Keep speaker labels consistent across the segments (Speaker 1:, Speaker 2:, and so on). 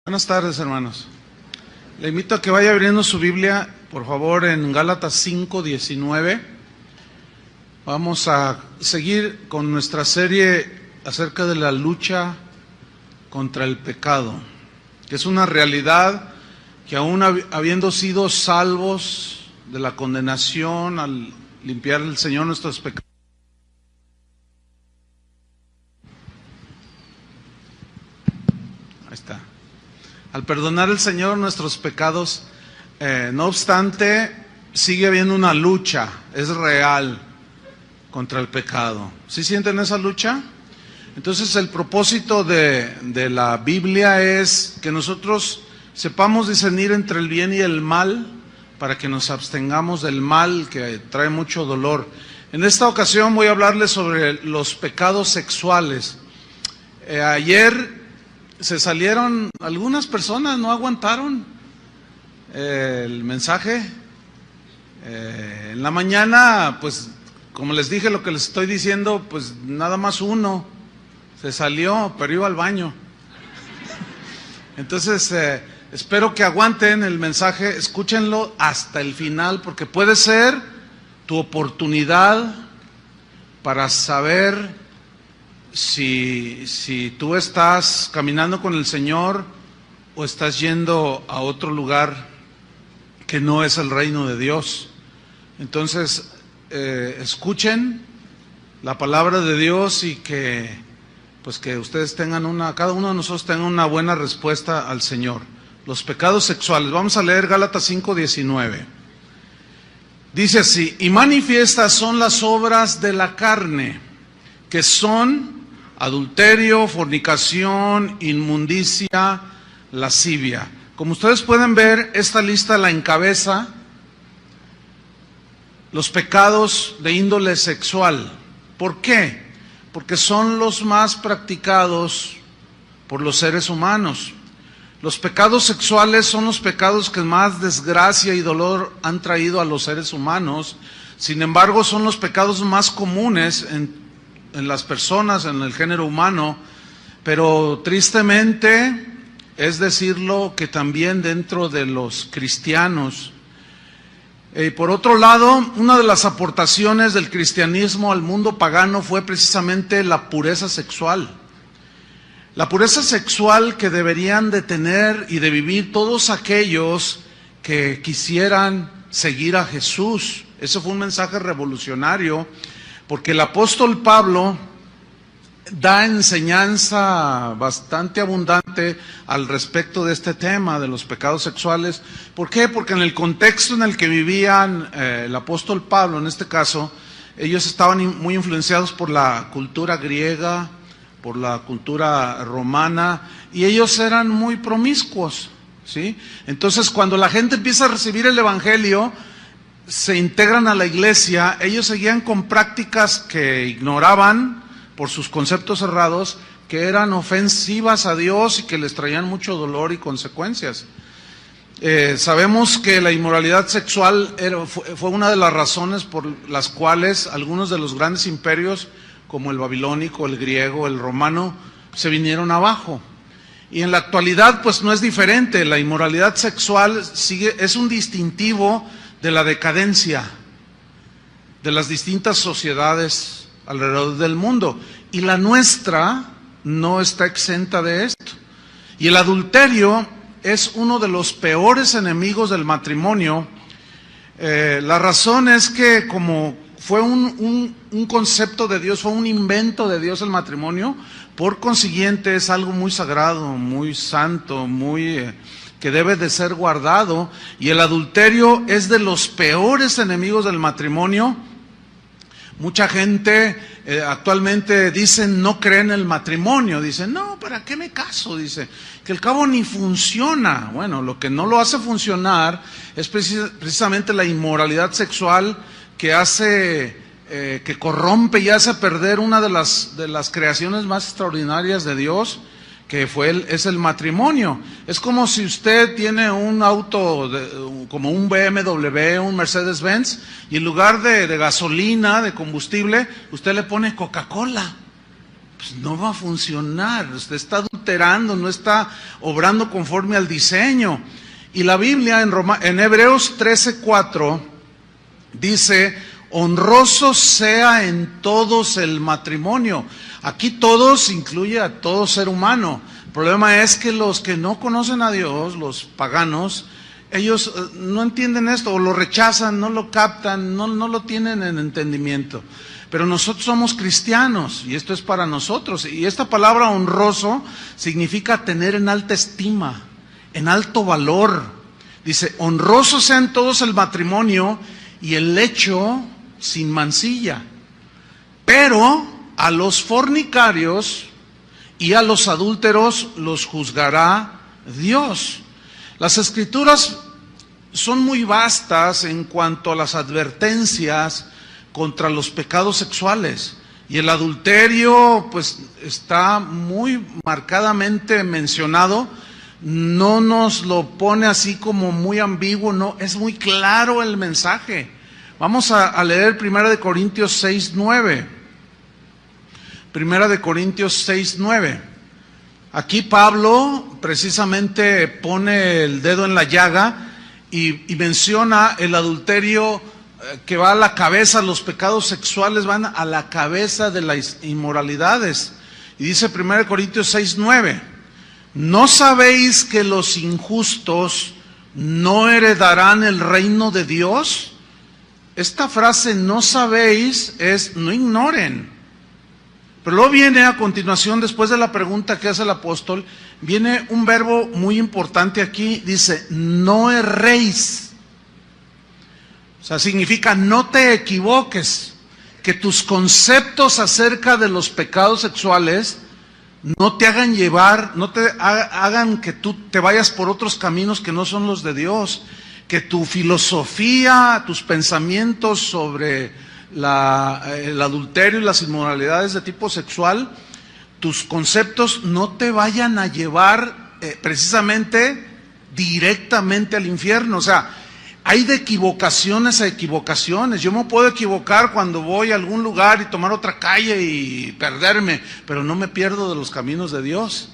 Speaker 1: Buenas tardes, hermanos. Le invito a que vaya abriendo su Biblia, por favor, en Gálatas 5:19. Vamos a seguir con nuestra serie acerca de la lucha contra el pecado, que es una realidad que aún habiendo sido salvos de la condenación al limpiar el Señor nuestros pecados, al perdonar el Señor nuestros pecados, no obstante, sigue habiendo una lucha, es real, contra el pecado. ¿Sí sienten esa lucha? Entonces el propósito de la Biblia es que nosotros sepamos discernir entre el bien y el mal, para que nos abstengamos del mal que trae mucho dolor. En esta ocasión voy a hablarles sobre los pecados sexuales. Ayer se salieron algunas personas, no aguantaron el mensaje. En la mañana, pues, como les dije lo que les estoy diciendo, pues nada más uno se salió, pero iba al baño. Entonces, espero que aguanten el mensaje, escúchenlo hasta el final, porque puede ser tu oportunidad para saber si tú estás caminando con el Señor o estás yendo a otro lugar que no es el reino de Dios. Entonces, escuchen la palabra de Dios y que ustedes tengan cada uno de nosotros tenga una buena respuesta al Señor. Los pecados sexuales. Vamos a leer Gálatas 5:19. Dice así: y manifiestas son las obras de la carne, que son adulterio, fornicación, inmundicia, lascivia. Como ustedes pueden ver, esta lista la encabeza los pecados de índole sexual. ¿Por qué? Porque son los más practicados por los seres humanos. Los pecados sexuales son los pecados que más desgracia y dolor han traído a los seres humanos. Sin embargo, son los pecados más comunes en las personas, en el género humano, pero tristemente es decirlo que también dentro de los cristianos. Por otro lado, una de las aportaciones del cristianismo al mundo pagano fue precisamente la pureza sexual. La pureza sexual que deberían de tener y de vivir todos aquellos que quisieran seguir a Jesús. Ese fue un mensaje revolucionario, porque el apóstol Pablo da enseñanza bastante abundante al respecto de este tema de los pecados sexuales. ¿Por qué? Porque en el contexto en el que vivían el apóstol Pablo, en este caso, ellos estaban muy influenciados por la cultura griega, por la cultura romana, y ellos eran muy promiscuos, ¿sí? Entonces, cuando la gente empieza a recibir el evangelio, se integran a la iglesia, ellos seguían con prácticas que ignoraban por sus conceptos errados, que eran ofensivas a Dios y que les traían mucho dolor y consecuencias. Sabemos que la inmoralidad sexual fue una de las razones por las cuales algunos de los grandes imperios, como el babilónico, el griego, el romano, se vinieron abajo. Y en la actualidad, pues no es diferente. La inmoralidad sexual es un distintivo de la decadencia de las distintas sociedades alrededor del mundo, y la nuestra no está exenta de esto. Y el adulterio es uno de los peores enemigos del matrimonio. La razón es que como fue un concepto de Dios, fue un invento de Dios el matrimonio, por consiguiente es algo muy sagrado, muy santo, que debe de ser guardado, y el adulterio es de los peores enemigos del matrimonio. Mucha gente actualmente dicen no creen en el matrimonio, dicen no, ¿para qué me caso? Dice que al cabo ni funciona. Bueno, lo que no lo hace funcionar es precisamente la inmoralidad sexual, que hace, que corrompe y hace perder una de las creaciones más extraordinarias de Dios, que es el matrimonio. Es como si usted tiene un auto como un BMW, un Mercedes-Benz, y en lugar de gasolina, de combustible, usted le pone Coca-Cola. Pues no va a funcionar, usted está adulterando adulterando, no está obrando conforme al diseño. Y la Biblia en Hebreos 13:4 dice: honroso sea en todos el matrimonio. Aquí todos incluye a todo ser humano. El problema es que los que no conocen a Dios, los paganos, ellos no entienden esto, o lo rechazan, no lo captan, no lo tienen en entendimiento. Pero nosotros somos cristianos y esto es para nosotros. Y esta palabra honroso significa tener en alta estima, en alto valor. Dice: honroso sean todos el matrimonio y el lecho sin mancilla. Pero a los fornicarios y a los adúlteros los juzgará Dios. Las Escrituras son muy vastas en cuanto a las advertencias contra los pecados sexuales. Y el adulterio pues está muy marcadamente mencionado. No nos lo pone así como muy ambiguo, no, es muy claro el mensaje. Vamos a leer 1 Corintios 6:9. 1 Corintios 6:9. Aquí Pablo precisamente pone el dedo en la llaga y menciona el adulterio que va a la cabeza. Los pecados sexuales van a la cabeza de las inmoralidades. Y dice 1 Corintios 6:9: ¿no sabéis que los injustos no heredarán el reino de Dios? Esta frase, no sabéis, es no ignoren. Pero luego viene a continuación, después de la pregunta que hace el apóstol, viene un verbo muy importante aquí, dice: no erréis. O sea, significa no te equivoques, que tus conceptos acerca de los pecados sexuales no te hagan llevar, no te hagan que tú te vayas por otros caminos que no son los de Dios, que tu filosofía, tus pensamientos sobre el adulterio y las inmoralidades de tipo sexual, tus conceptos no te vayan a llevar precisamente directamente al infierno. O sea, hay de equivocaciones a equivocaciones. Yo me puedo equivocar cuando voy a algún lugar y tomar otra calle y perderme, pero no me pierdo de los caminos de Dios.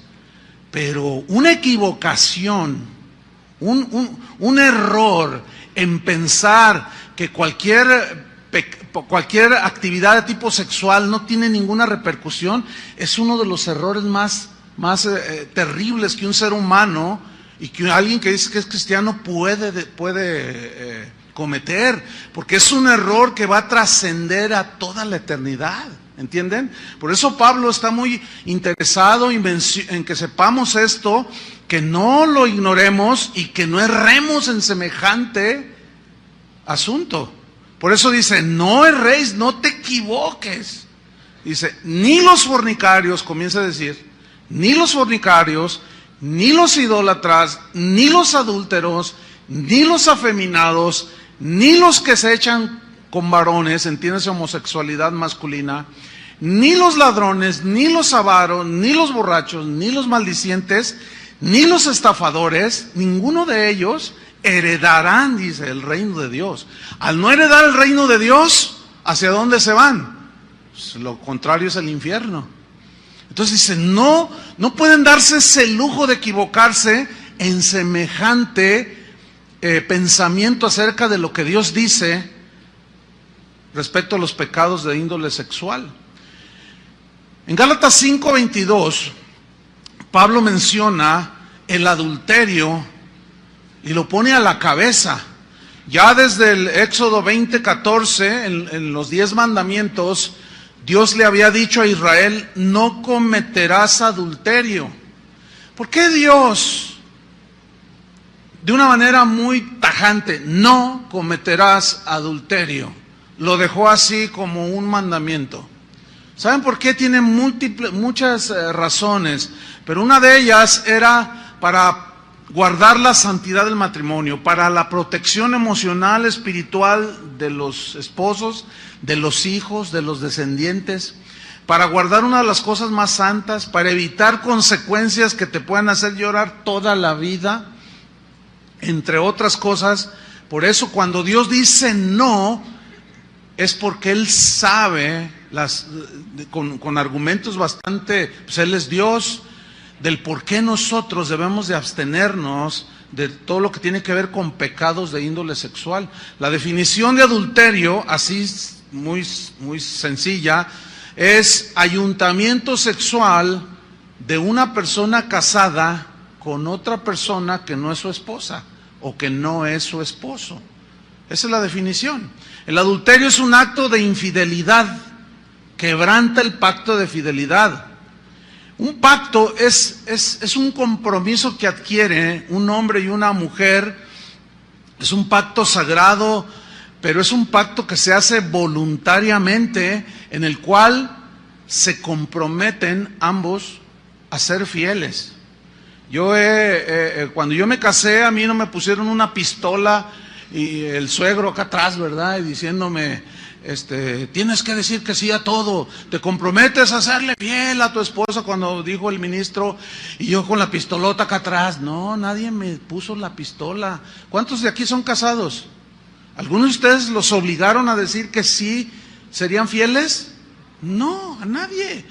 Speaker 1: Pero una equivocación, un error en pensar que cualquier actividad de tipo sexual no tiene ninguna repercusión, es uno de los errores más terribles que un ser humano y que alguien que dice que es cristiano puede cometer, porque es un error que va a trascender a toda la eternidad, ¿entienden? Por eso Pablo está muy interesado en que sepamos esto, que no lo ignoremos y que no erremos en semejante asunto. Por eso dice: no erréis, no te equivoques. Dice: ni los fornicarios, comienza a decir, ni los fornicarios, ni los idólatras, ni los adúlteros, ni los afeminados, ni los que se echan con varones, entiéndase homosexualidad masculina, ni los ladrones, ni los avaros, ni los borrachos, ni los maldicientes, ni los estafadores, ninguno de ellos heredarán, dice, el reino de Dios. Al no heredar el reino de Dios, ¿hacia dónde se van? Pues lo contrario es el infierno. Entonces dice, no pueden darse ese lujo de equivocarse en semejante pensamiento acerca de lo que Dios dice respecto a los pecados de índole sexual. En Gálatas 5:22, Pablo menciona el adulterio y lo pone a la cabeza. Ya desde el Éxodo 20:14, en los 10 mandamientos, Dios le había dicho a Israel: no cometerás adulterio. ¿Por qué Dios, de una manera muy tajante, no cometerás adulterio, lo dejó así como un mandamiento? ¿Saben por qué? Tiene muchas razones, pero una de ellas era para guardar la santidad del matrimonio, para la protección emocional, espiritual de los esposos, de los hijos, de los descendientes, para guardar una de las cosas más santas, para evitar consecuencias que te puedan hacer llorar toda la vida, entre otras cosas. Por eso cuando Dios dice no, es porque Él sabe, con argumentos bastante, pues Él es Dios, del por qué nosotros debemos de abstenernos de todo lo que tiene que ver con pecados de índole sexual. La definición de adulterio, así muy sencilla, es ayuntamiento sexual de una persona casada con otra persona que no es su esposa o que no es su esposo. Esa es la definición. El adulterio es un acto de infidelidad, quebranta el pacto de fidelidad. Un pacto es un compromiso que adquiere un hombre y una mujer, es un pacto sagrado, pero es un pacto que se hace voluntariamente, en el cual se comprometen ambos a ser fieles. Cuando yo me casé, a mí no me pusieron una pistola y el suegro acá atrás, ¿verdad? Y diciéndome, tienes que decir que sí a todo, te comprometes a serle fiel a tu esposa, cuando dijo el ministro, y yo con la pistolota acá atrás. No, nadie me puso la pistola. ¿Cuántos de aquí son casados? ¿Algunos de ustedes los obligaron a decir que sí serían fieles? No, a nadie.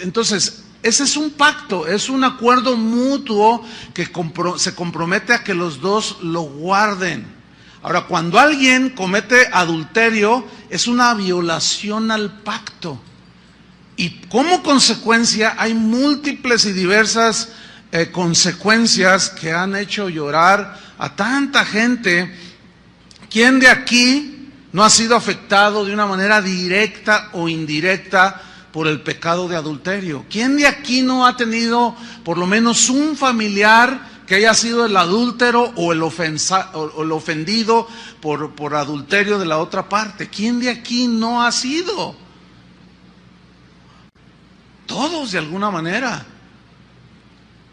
Speaker 1: Entonces, ese es un pacto, es un acuerdo mutuo que se compromete a que los dos lo guarden. Ahora, cuando alguien comete adulterio, es una violación al pacto. Y como consecuencia, hay múltiples y diversas consecuencias que han hecho llorar a tanta gente. ¿Quién de aquí no ha sido afectado de una manera directa o indirecta por el pecado de adulterio? ¿Quién de aquí no ha tenido por lo menos un familiar que haya sido el adúltero o el ofendido por adulterio de la otra parte? ¿Quién de aquí no ha sido? Todos, de alguna manera.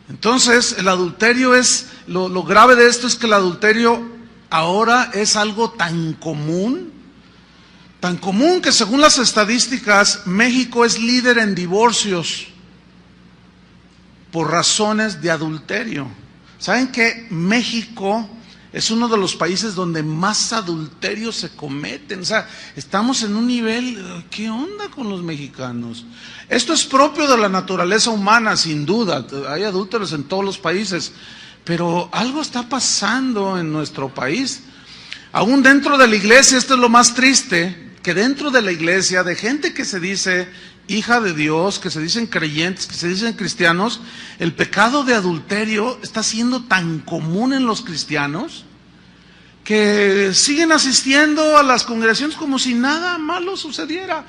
Speaker 1: Entonces, el adulterio es, lo grave de esto es que el adulterio ahora es algo tan común que según las estadísticas, México es líder en divorcios por razones de adulterio. ¿Saben que México es uno de los países donde más adulterios se cometen? O sea, estamos en un nivel, ¿qué onda con los mexicanos? Esto es propio de la naturaleza humana, sin duda. Hay adúlteros en todos los países, pero algo está pasando en nuestro país. Aún dentro de la iglesia, esto es lo más triste, que dentro de la iglesia, de gente que se dice hija de Dios, que se dicen creyentes, que se dicen cristianos, el pecado de adulterio está siendo tan común en los cristianos que siguen asistiendo a las congregaciones como si nada malo sucediera.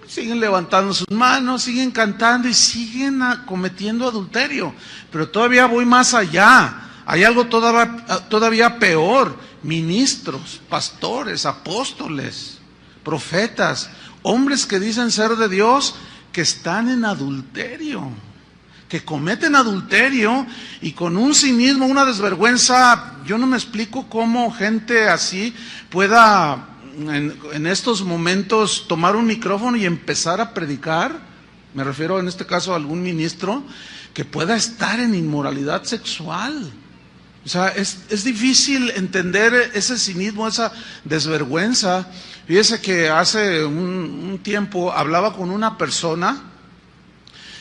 Speaker 1: Siguen levantando sus manos, siguen cantando y siguen cometiendo adulterio. Pero todavía voy más allá. Hay algo todavía peor. Ministros, pastores, apóstoles, profetas, hombres que dicen ser de Dios, que están en adulterio, que cometen adulterio y con un cinismo, una desvergüenza. Yo no me explico cómo gente así pueda en estos momentos tomar un micrófono y empezar a predicar. Me refiero en este caso a algún ministro que pueda estar en inmoralidad sexual. O sea, es difícil entender ese cinismo, esa desvergüenza. Fíjese que hace un tiempo hablaba con una persona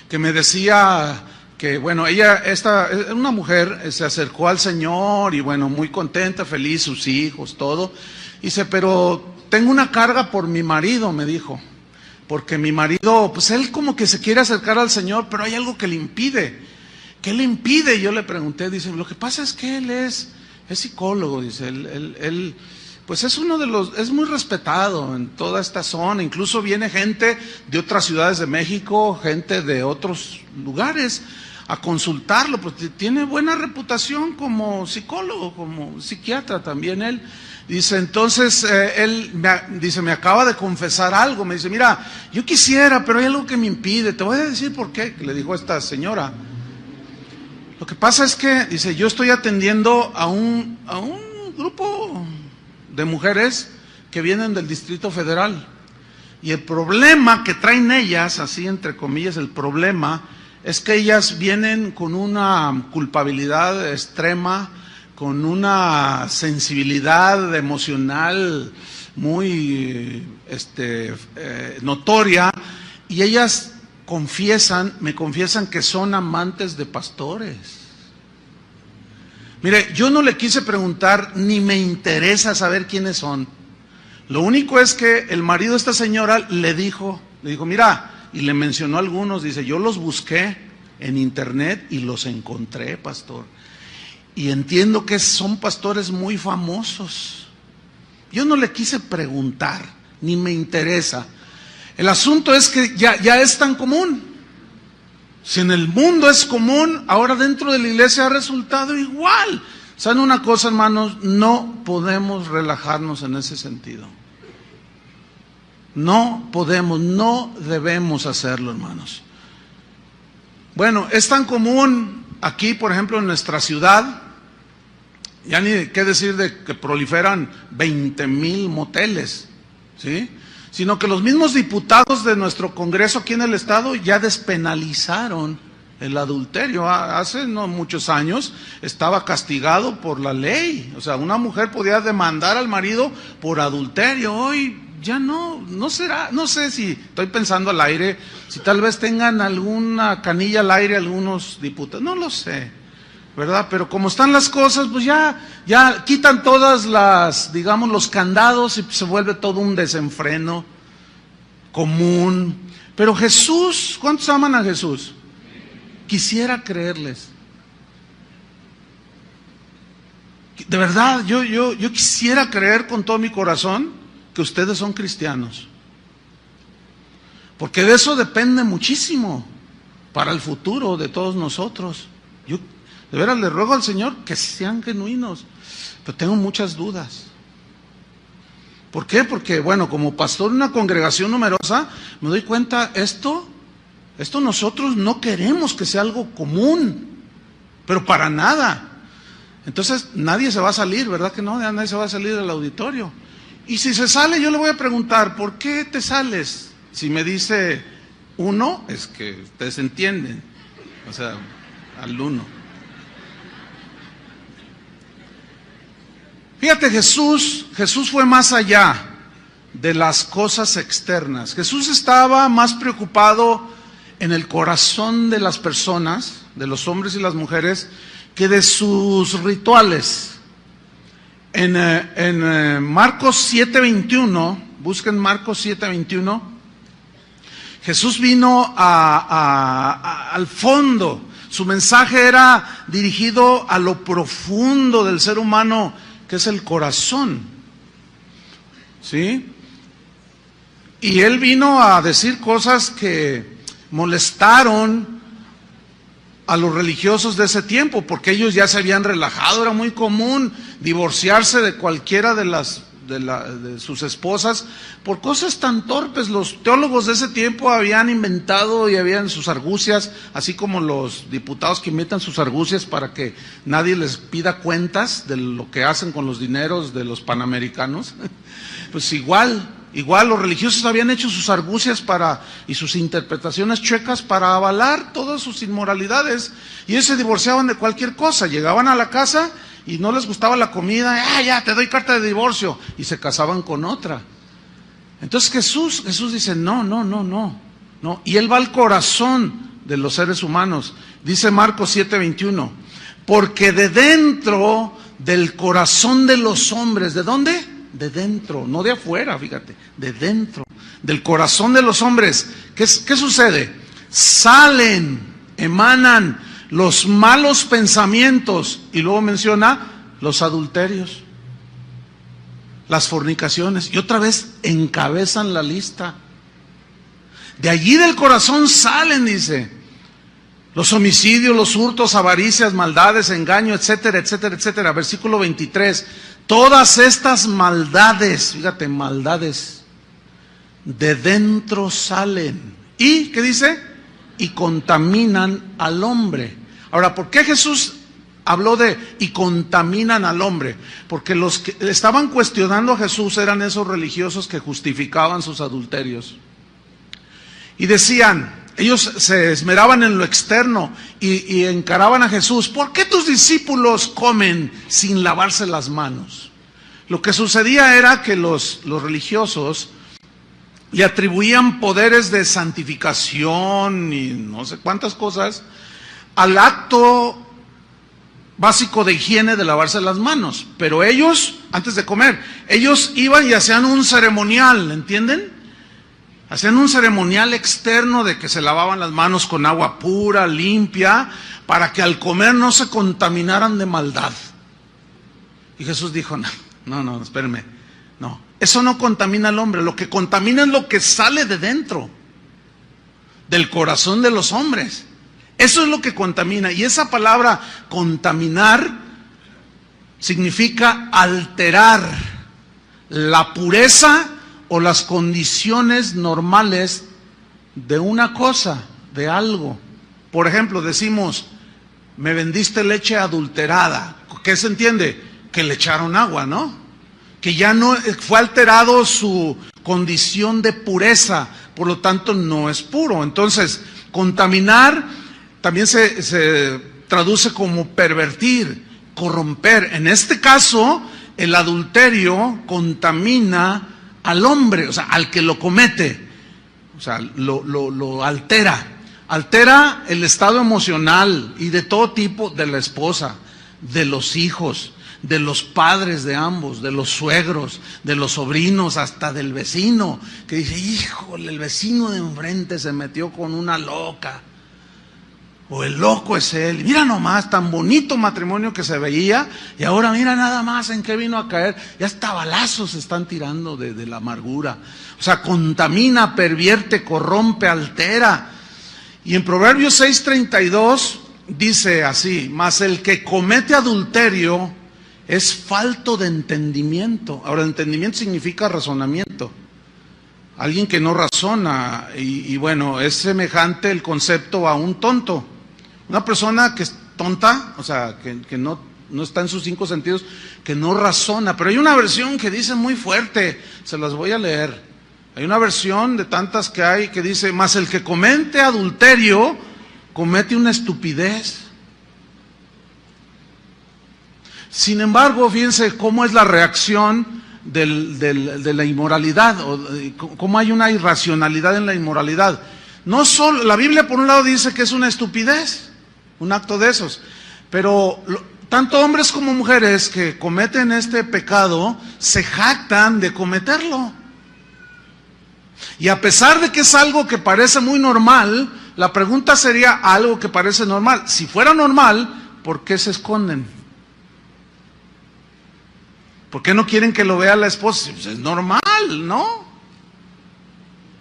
Speaker 1: que me decía que, bueno, una mujer se acercó al Señor y bueno, muy contenta, feliz, sus hijos, todo. Dice, pero tengo una carga por mi marido, me dijo, porque mi marido, pues él como que se quiere acercar al Señor, pero hay algo que le impide. ¿Qué le impide? Yo le pregunté, dice, lo que pasa es que él es psicólogo, dice, él pues es es muy respetado en toda esta zona, incluso viene gente de otras ciudades de México, gente de otros lugares a consultarlo, pues tiene buena reputación como psicólogo, como psiquiatra también él. Dice, entonces, me acaba de confesar algo, me dice, mira, yo quisiera, pero hay algo que me impide, te voy a decir por qué, le dijo esta señora. Lo que pasa es que, dice, yo estoy atendiendo a un grupo de mujeres que vienen del Distrito Federal. Y el problema que traen ellas, así entre comillas, el problema es que ellas vienen con una culpabilidad extrema, con una sensibilidad emocional muy notoria, y ellas me confiesan que son amantes de pastores. Mire, yo no le quise preguntar, ni me interesa saber quiénes son. Lo único es que el marido de esta señora le dijo, mira, y le mencionó a algunos, dice, yo los busqué en internet y los encontré, pastor. Y entiendo que son pastores muy famosos. Yo no le quise preguntar, ni me interesa. El asunto es que ya es tan común. Si en el mundo es común, ahora dentro de la iglesia ha resultado igual. ¿Saben una cosa, hermanos? No podemos relajarnos en ese sentido. No podemos, no debemos hacerlo, hermanos. Bueno, es tan común aquí, por ejemplo, en nuestra ciudad, ya ni qué decir de que proliferan 20,000 moteles, ¿sí? Sino que los mismos diputados de nuestro Congreso aquí en el Estado ya despenalizaron el adulterio. Hace no muchos años estaba castigado por la ley. O sea, una mujer podía demandar al marido por adulterio. Hoy ya no será, no sé si estoy pensando al aire, si tal vez tengan alguna canilla al aire algunos diputados, no lo sé, ¿verdad? Pero como están las cosas, pues ya quitan todas las, digamos, los candados y se vuelve todo un desenfreno común. Pero Jesús, ¿cuántos aman a Jesús? Quisiera creerles. De verdad, yo quisiera creer con todo mi corazón que ustedes son cristianos. Porque de eso depende muchísimo para el futuro de todos nosotros. Yo de veras le ruego al Señor que sean genuinos, pero tengo muchas dudas. ¿Por qué? Porque, bueno, como pastor de una congregación numerosa, me doy cuenta, esto nosotros no queremos que sea algo común, pero para nada. Entonces, nadie se va a salir, ¿verdad que no? Nadie se va a salir del auditorio. Y si se sale, yo le voy a preguntar, ¿por qué te sales? Si me dice uno, es que ustedes entienden, o sea, al uno. Fíjate, Jesús fue más allá de las cosas externas. Jesús estaba más preocupado en el corazón de las personas, de los hombres y las mujeres, que de sus rituales. En Marcos 7:21, busquen Marcos 7:21, Jesús vino al fondo. Su mensaje era dirigido a lo profundo del ser humano, que es el corazón, ¿sí? Y él vino a decir cosas que molestaron a los religiosos de ese tiempo, porque ellos ya se habían relajado. Era muy común divorciarse de cualquiera de sus esposas por cosas tan torpes. Los teólogos de ese tiempo habían inventado y habían sus argucias, así como los diputados que inventan sus argucias para que nadie les pida cuentas de lo que hacen con los dineros de los panamericanos. Pues igual los religiosos habían hecho sus argucias y sus interpretaciones chuecas para avalar todas sus inmoralidades, y ellos se divorciaban de cualquier cosa. Llegaban a la casa y no les gustaba la comida, ya te doy carta de divorcio, y se casaban con otra. Entonces Jesús dice, no, y él va al corazón de los seres humanos. Dice Marcos 7:21, porque de dentro del corazón de los hombres, ¿de dónde? De dentro, no de afuera, fíjate, de dentro, del corazón de los hombres. ¿Qué sucede? Emanan los malos pensamientos, y luego menciona los adulterios, las fornicaciones, y otra vez encabezan la lista. De allí del corazón salen, dice, los homicidios, los hurtos, avaricias, maldades, engaño, etcétera, etcétera, etcétera. Versículo 23. Todas estas maldades, fíjate, maldades, de dentro salen. ¿Y qué dice? Y contaminan al hombre. Ahora, ¿por qué Jesús habló y contaminan al hombre? Porque los que estaban cuestionando a Jesús eran esos religiosos que justificaban sus adulterios. Y decían, ellos se esmeraban en lo externo y encaraban a Jesús. ¿Por qué tus discípulos comen sin lavarse las manos? Lo que sucedía era que los religiosos le atribuían poderes de santificación y no sé cuántas cosas al acto básico de higiene de lavarse las manos. Pero ellos, antes de comer, ellos iban y hacían un ceremonial, ¿entienden? Hacían un ceremonial externo de que se lavaban las manos con agua pura, limpia, para que al comer no se contaminaran de maldad. Y Jesús dijo, no, espérenme, no, eso no contamina al hombre, lo que contamina es lo que sale de dentro, del corazón de los hombres. Eso es lo que contamina, y esa palabra contaminar significa alterar la pureza o las condiciones normales de una cosa, de algo. Por ejemplo, decimos, me vendiste leche adulterada. ¿Qué se entiende? Que le echaron agua, ¿no? Que ya no fue alterado su condición de pureza, por lo tanto no es puro. Entonces, contaminar también se traduce como pervertir, corromper. En este caso, el adulterio contamina al hombre, o sea, al que lo comete, o sea, lo altera. Altera el estado emocional y de todo tipo de la esposa, de los hijos, de los padres de ambos, de los suegros, de los sobrinos, hasta del vecino, que dice, híjole, el vecino de enfrente se metió con una loca, o el loco es él. Mira nomás, tan bonito matrimonio que se veía, y ahora mira nada más en qué vino a caer. Ya hasta balazos se están tirando de la amargura. O sea, contamina, pervierte, corrompe, altera. Y en Proverbios 6:32 dice así, mas el que comete adulterio es falto de entendimiento. Ahora, entendimiento significa razonamiento. Alguien que no razona, y bueno, es semejante el concepto a un tonto. Una persona que es tonta, o sea, que no está en sus 5 sentidos, que no razona. Pero hay una versión que dice muy fuerte, se las voy a leer. Hay una versión de tantas que hay que dice, mas el que comete adulterio, comete una estupidez. Sin embargo, fíjense cómo es la reacción de la inmoralidad, o cómo hay una irracionalidad en la inmoralidad. No solo, la Biblia por un lado dice que es una estupidez, un acto de esos, pero tanto hombres como mujeres que cometen este pecado se jactan de cometerlo. Y a pesar de que es algo que parece muy normal, la pregunta sería algo que parece normal. Si fuera normal, ¿por qué se esconden? ¿Por qué no quieren que lo vea la esposa? Pues es normal, ¿no?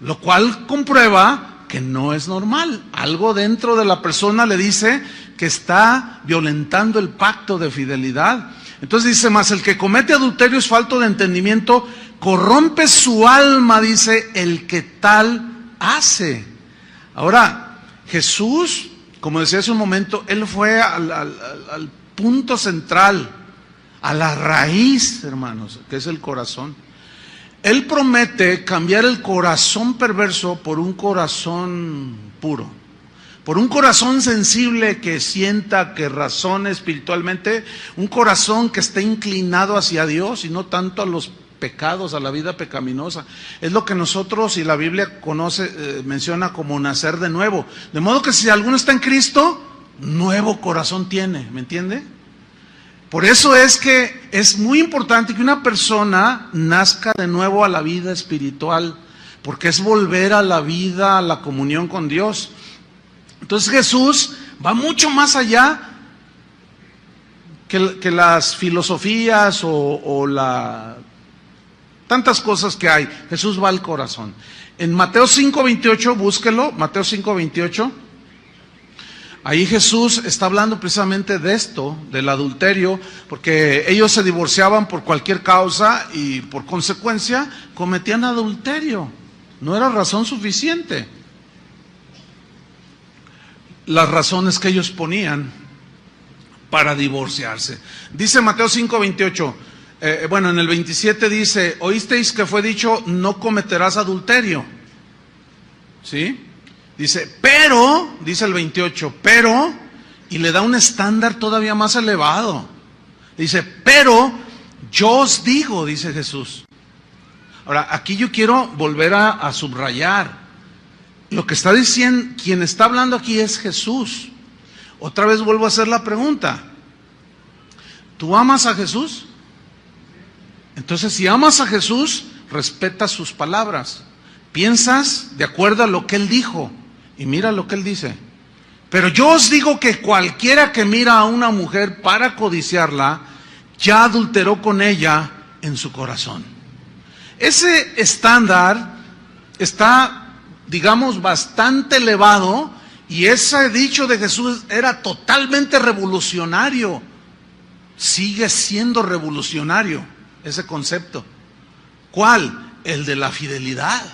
Speaker 1: Lo cual comprueba que no es normal. Algo dentro de la persona le dice que está violentando el pacto de fidelidad. Entonces dice, mas el que comete adulterio es falto de entendimiento, corrompe su alma, dice, el que tal hace. Ahora, Jesús, como decía hace un momento, Él fue al punto central, a la raíz, hermanos, que es el corazón. Él promete cambiar el corazón perverso por un corazón puro, por un corazón sensible que sienta, que razone espiritualmente, un corazón que esté inclinado hacia Dios y no tanto a los pecados, a la vida pecaminosa. Es lo que nosotros y la Biblia menciona como nacer de nuevo. De modo que si alguno está en Cristo, nuevo corazón tiene, ¿me entiende? Por eso es que es muy importante que una persona nazca de nuevo a la vida espiritual, porque es volver a la vida, a la comunión con Dios. Entonces Jesús va mucho más allá que las filosofías o tantas cosas que hay. Jesús va al corazón. En Mateo 5:28, búsquelo, Mateo 5:28. Ahí Jesús está hablando precisamente de esto, del adulterio, porque ellos se divorciaban por cualquier causa y por consecuencia cometían adulterio. No era razón suficiente las razones que ellos ponían para divorciarse. Dice Mateo 5:28, bueno, en el 27 dice, oísteis que fue dicho, no cometerás adulterio. ¿Sí? Dice, pero, dice el 28, pero, y le da un estándar todavía más elevado. Dice, pero yo os digo, dice Jesús. Ahora, aquí yo quiero volver a subrayar. Lo que está diciendo, quien está hablando aquí es Jesús. Otra vez vuelvo a hacer la pregunta. ¿Tú amas a Jesús? Entonces, si amas a Jesús, respeta sus palabras. Piensas de acuerdo a lo que Él dijo. Y mira lo que Él dice. Pero yo os digo que cualquiera que mira a una mujer para codiciarla, ya adulteró con ella en su corazón. Ese estándar está, digamos, bastante elevado, y ese dicho de Jesús era totalmente revolucionario. Sigue siendo revolucionario ese concepto. ¿Cuál? El de la fidelidad.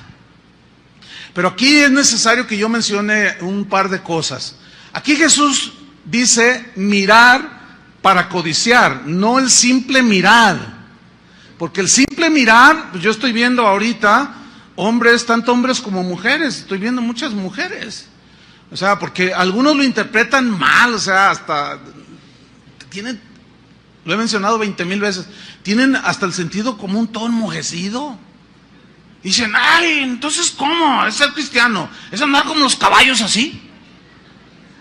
Speaker 1: Pero aquí es necesario que yo mencione un par de cosas. Aquí Jesús dice mirar para codiciar, no el simple mirar. Porque el simple mirar, pues yo estoy viendo ahorita hombres, tanto hombres como mujeres, estoy viendo muchas mujeres. O sea, porque algunos lo interpretan mal, o sea, hasta tienen, lo he mencionado 20,000 veces, tienen hasta el sentido común todo enmojecido. Dicen, ay, entonces ¿cómo? ¿Es ser cristiano? ¿Es andar como los caballos así?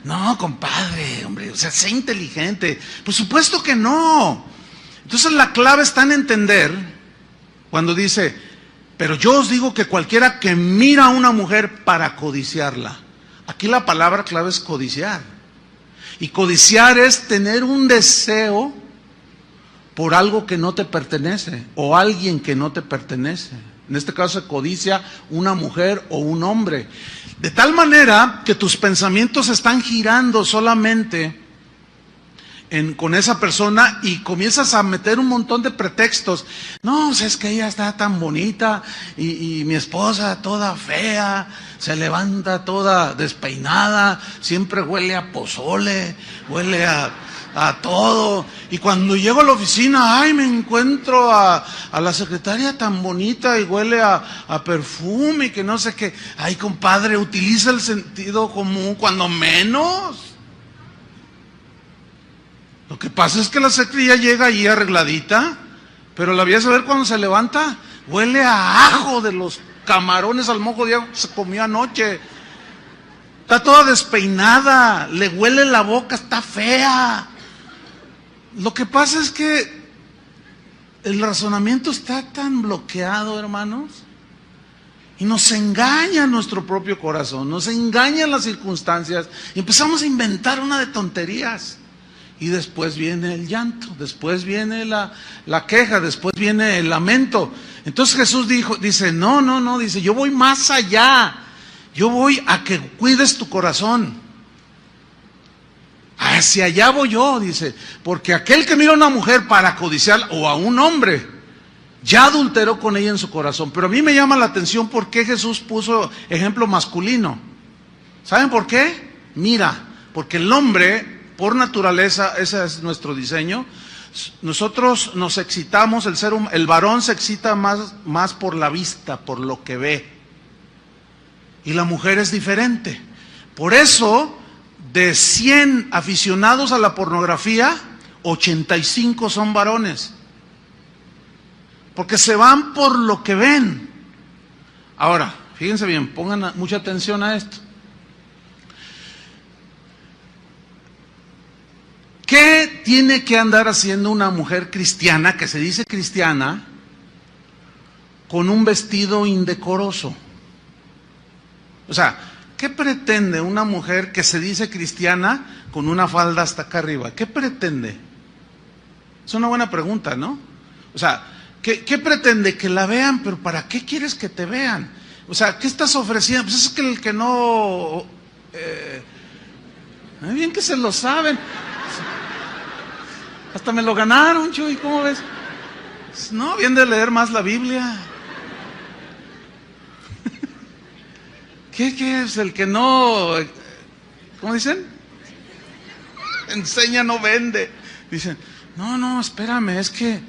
Speaker 1: No, compadre, hombre, o sea, sé inteligente. Por supuesto que no. Entonces la clave está en entender cuando dice, pero yo os digo que cualquiera que mira a una mujer para codiciarla. Aquí la palabra clave es codiciar. Y codiciar es tener un deseo por algo que no te pertenece o alguien que no te pertenece. En este caso se codicia una mujer o un hombre. De tal manera que tus pensamientos están girando solamente con esa persona y comienzas a meter un montón de pretextos. No, o sea, es que ella está tan bonita y mi esposa toda fea, se levanta toda despeinada, siempre huele a pozole, huele a todo, y cuando llego a la oficina, ay, me encuentro a la secretaria tan bonita y huele a perfume y que no sé qué. Ay, compadre, utiliza el sentido común cuando menos. Lo que pasa es que la secretaria llega ahí arregladita, pero la voy a saber cuando se levanta, huele a ajo de los camarones al mojo de ajo que se comió anoche. Está toda despeinada, le huele la boca, está fea. Lo que pasa es que el razonamiento está tan bloqueado, hermanos, y nos engaña nuestro propio corazón, nos engañan las circunstancias, y empezamos a inventar una de tonterías. Y después viene el llanto, después viene la queja, después viene el lamento. Entonces Jesús dice, no, dice, yo voy más allá. Yo voy a que cuides tu corazón. Hacia allá voy yo, dice, porque aquel que mira a una mujer para codiciar o a un hombre, ya adulteró con ella en su corazón. Pero a mí me llama la atención por qué Jesús puso ejemplo masculino. ¿Saben por qué? Mira, porque el hombre, por naturaleza, ese es nuestro diseño. Nosotros nos excitamos, el varón se excita más por la vista, por lo que ve. Y la mujer es diferente. Por eso, de 100 aficionados a la pornografía, 85 son varones. Porque se van por lo que ven. Ahora, fíjense bien, pongan mucha atención a esto. ¿Qué tiene que andar haciendo una mujer cristiana, que se dice cristiana, con un vestido indecoroso? O sea, ¿qué pretende una mujer que se dice cristiana con una falda hasta acá arriba? ¿Qué pretende? Es una buena pregunta, ¿no? O sea, ¿qué pretende? Que la vean, pero ¿para qué quieres que te vean? O sea, ¿qué estás ofreciendo? Pues es que el que no... bien que se lo saben. Hasta me lo ganaron, Chuy, ¿cómo ves? No, bien de leer más la Biblia. ¿Qué es el que no, cómo dicen? Enseña, no vende. Dicen, no, espérame, es que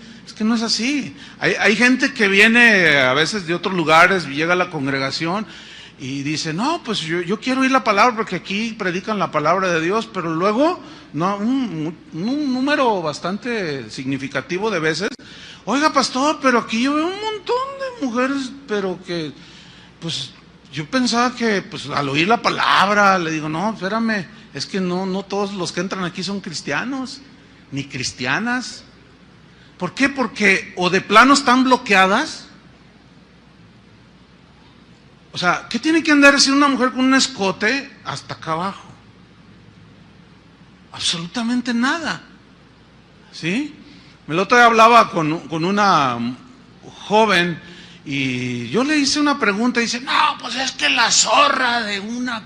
Speaker 1: no es así. Hay gente que viene a veces de otros lugares, llega a la congregación y dice, no, pues yo quiero oír la palabra porque aquí predican la palabra de Dios, pero luego, no, un número bastante significativo de veces, oiga, pastor, pero aquí yo veo un montón de mujeres, pero que, pues, yo pensaba que, pues, al oír la palabra, le digo, no, espérame, es que no todos los que entran aquí son cristianos, ni cristianas. ¿Por qué? Porque o de plano están bloqueadas. O sea, ¿qué tiene que andar así una mujer con un escote hasta acá abajo? Absolutamente nada. ¿Sí? El otro día hablaba con una joven y yo le hice una pregunta y dice, no, pues es que la zorra de una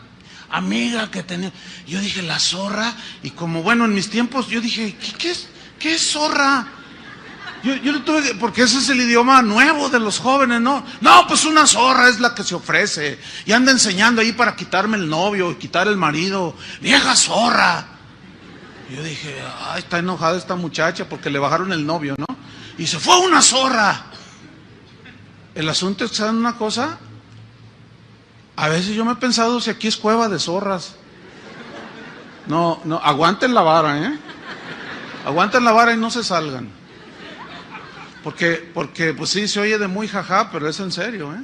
Speaker 1: amiga que tenía. Yo dije, la zorra, y como bueno, en mis tiempos yo dije, ¿qué es zorra? Yo le tuve, porque ese es el idioma nuevo de los jóvenes, ¿no? No, pues una zorra es la que se ofrece y anda enseñando ahí para quitarme el novio y quitar el marido. Vieja zorra. Yo dije, ay, está enojada esta muchacha porque le bajaron el novio, ¿no? Y se fue una zorra. El asunto es que, ¿saben una cosa? A veces yo me he pensado si aquí es cueva de zorras. No, aguanten la vara, ¿eh? Aguanten la vara y no se salgan. Porque pues sí, se oye de muy jajá, pero es en serio, ¿eh?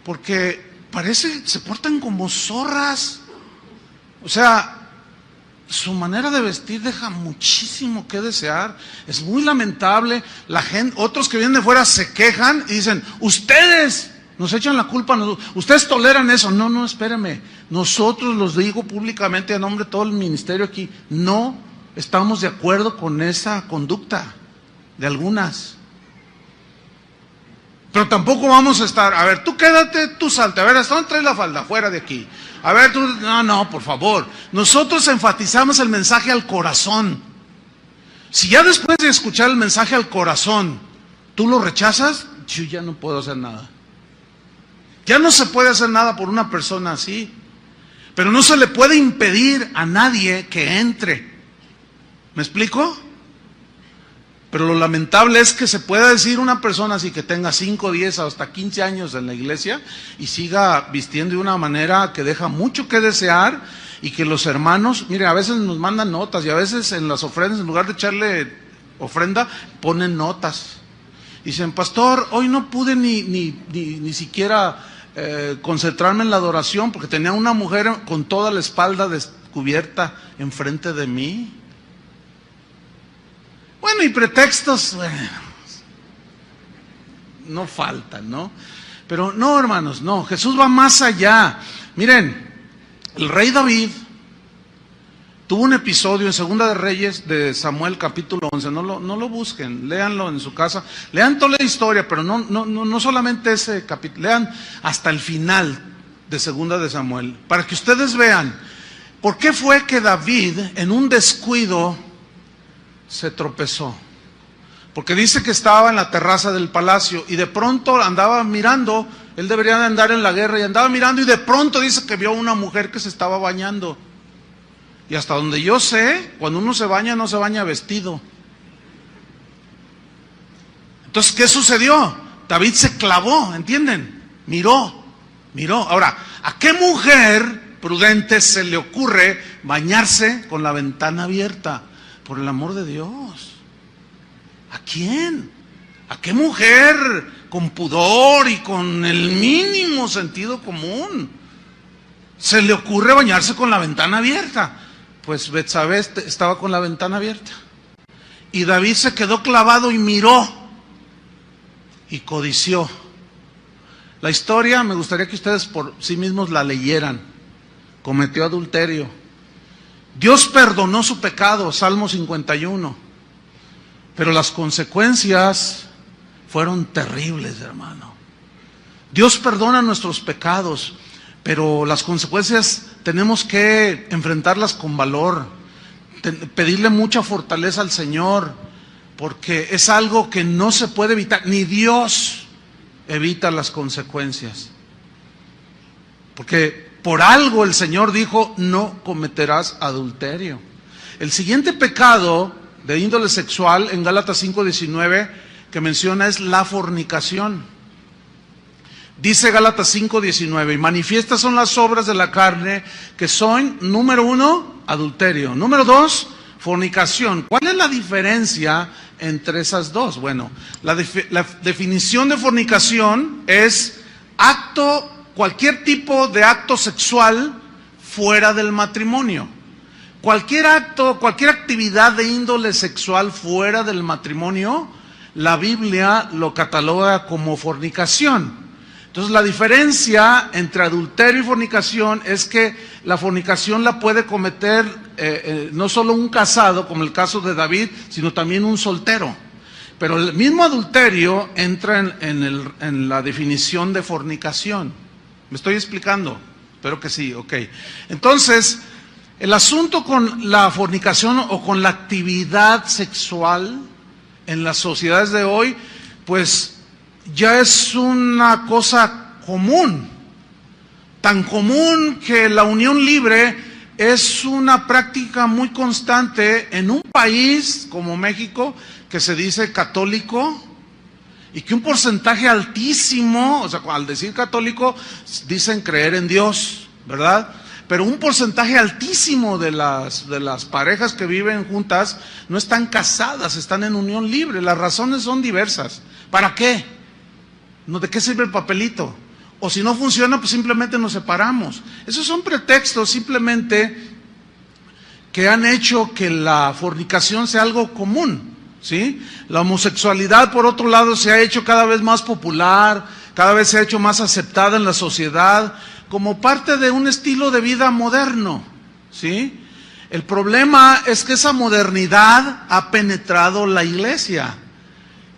Speaker 1: Porque parece, se portan como zorras. O sea, su manera de vestir deja muchísimo que desear. Es muy lamentable. La gente, otros que vienen de fuera se quejan y dicen, ustedes nos echan la culpa, ustedes toleran eso. No, espérenme. Nosotros, los digo públicamente a nombre de todo el ministerio aquí, no estamos de acuerdo con esa conducta de algunas. Pero tampoco vamos a estar, a ver, tú quédate, tú salte, a ver, ¿hasta dónde traes la falda? Fuera de aquí. A ver, tú, no, por favor. Nosotros enfatizamos el mensaje al corazón. Si ya después de escuchar el mensaje al corazón, tú lo rechazas, yo ya no puedo hacer nada. Ya no se puede hacer nada por una persona así. Pero no se le puede impedir a nadie que entre. ¿Me explico? Pero lo lamentable es que se pueda decir una persona así que tenga 5, 10 o hasta 15 años en la iglesia y siga vistiendo de una manera que deja mucho que desear, y que los hermanos, mire, a veces nos mandan notas y a veces en las ofrendas, en lugar de echarle ofrenda, ponen notas. Dicen, pastor, hoy no pude ni siquiera concentrarme en la adoración porque tenía una mujer con toda la espalda descubierta enfrente de mí. Bueno, y pretextos, bueno, no faltan, ¿no? Pero no, hermanos, no, Jesús va más allá. Miren, el rey David tuvo un episodio en Segunda de Reyes de Samuel capítulo 11, no lo busquen, léanlo en su casa, lean toda la historia, pero no solamente ese capítulo, lean hasta el final de Segunda de Samuel, para que ustedes vean por qué fue que David en un descuido se tropezó. Porque dice que estaba en la terraza del palacio y de pronto andaba mirando, él debería de andar en la guerra, y andaba mirando y de pronto dice que vio una mujer que se estaba bañando. Y hasta donde yo sé, cuando uno se baña, no se baña vestido. Entonces, ¿qué sucedió? David se clavó, ¿entienden? Miró. Ahora, ¿a qué mujer prudente se le ocurre bañarse con la ventana abierta? Por el amor de Dios. ¿A quién? ¿A qué mujer con pudor y con el mínimo sentido común se le ocurre bañarse con la ventana abierta? Pues Betsabé estaba con la ventana abierta. Y David se quedó clavado y miró y codició. La historia, me gustaría que ustedes por sí mismos la leyeran. Cometió adulterio. Dios perdonó su pecado, Salmo 51, pero las consecuencias fueron terribles, hermano. Dios perdona nuestros pecados, pero las consecuencias tenemos que enfrentarlas con valor, pedirle mucha fortaleza al Señor, porque es algo que no se puede evitar, ni Dios evita las consecuencias. Porque por algo el Señor dijo, no cometerás adulterio. El siguiente pecado de índole sexual en Gálatas 5:19 que menciona es la fornicación. Dice Gálatas 5:19, y manifiestas son las obras de la carne, que son, número 1, adulterio. Número 2, fornicación. ¿Cuál es la diferencia entre esas dos? Bueno, la definición de fornicación es cualquier tipo de acto sexual fuera del matrimonio. Cualquier acto, cualquier actividad de índole sexual fuera del matrimonio, la Biblia lo cataloga como fornicación. Entonces la diferencia entre adulterio y fornicación es que la fornicación la puede cometer no solo un casado, como el caso de David, sino también un soltero. Pero el mismo adulterio entra en la definición de fornicación. ¿Me estoy explicando? Espero que sí, ok. Entonces, el asunto con la fornicación o con la actividad sexual en las sociedades de hoy, pues ya es una cosa común. Tan común que la unión libre es una práctica muy constante en un país como México, que se dice católico, y que un porcentaje altísimo, o sea, al decir católico, dicen creer en Dios, ¿verdad? Pero un porcentaje altísimo de las parejas que viven juntas no están casadas, están en unión libre. Las razones son diversas. ¿Para qué? ¿De qué sirve el papelito? O si no funciona, pues simplemente nos separamos. Esos son pretextos simplemente que han hecho que la fornicación sea algo común, ¿sí? La homosexualidad, por otro lado, se ha hecho cada vez más popular, cada vez se ha hecho más aceptada en la sociedad, como parte de un estilo de vida moderno, ¿sí? El problema es que esa modernidad ha penetrado la iglesia.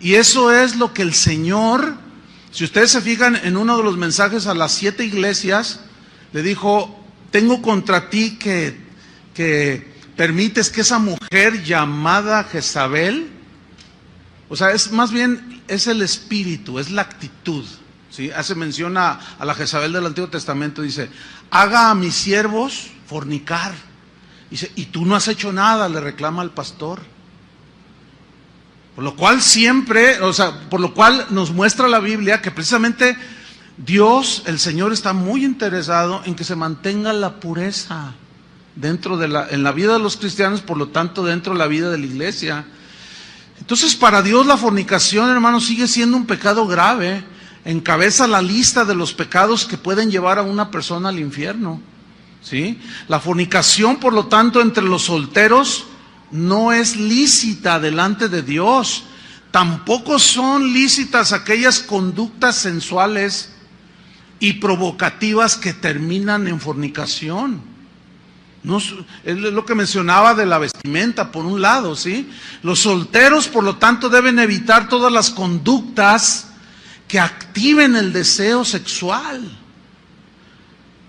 Speaker 1: Y eso es lo que el Señor, si ustedes se fijan en uno de los mensajes a las 7 iglesias, le dijo: tengo contra ti que permites que esa mujer llamada Jezabel, o sea, es más bien, es el espíritu, es la actitud, ¿sí? Hace mención a la Jezabel del Antiguo Testamento, dice: haga a mis siervos fornicar. Dice: y tú no has hecho nada, le reclama al pastor. Por lo cual siempre, por lo cual nos muestra la Biblia que precisamente Dios, el Señor, está muy interesado en que se mantenga la pureza en la vida de los cristianos, por lo tanto dentro de la vida de la iglesia. Entonces, para Dios la fornicación, hermanos, sigue siendo un pecado grave. Encabeza la lista de los pecados que pueden llevar a una persona al infierno, ¿sí? La fornicación, por lo tanto, entre los solteros no es lícita delante de Dios. Tampoco son lícitas aquellas conductas sensuales y provocativas que terminan en fornicación. No, es lo que mencionaba de la vestimenta, por un lado, ¿sí? Los solteros, por lo tanto, deben evitar todas las conductas que activen el deseo sexual.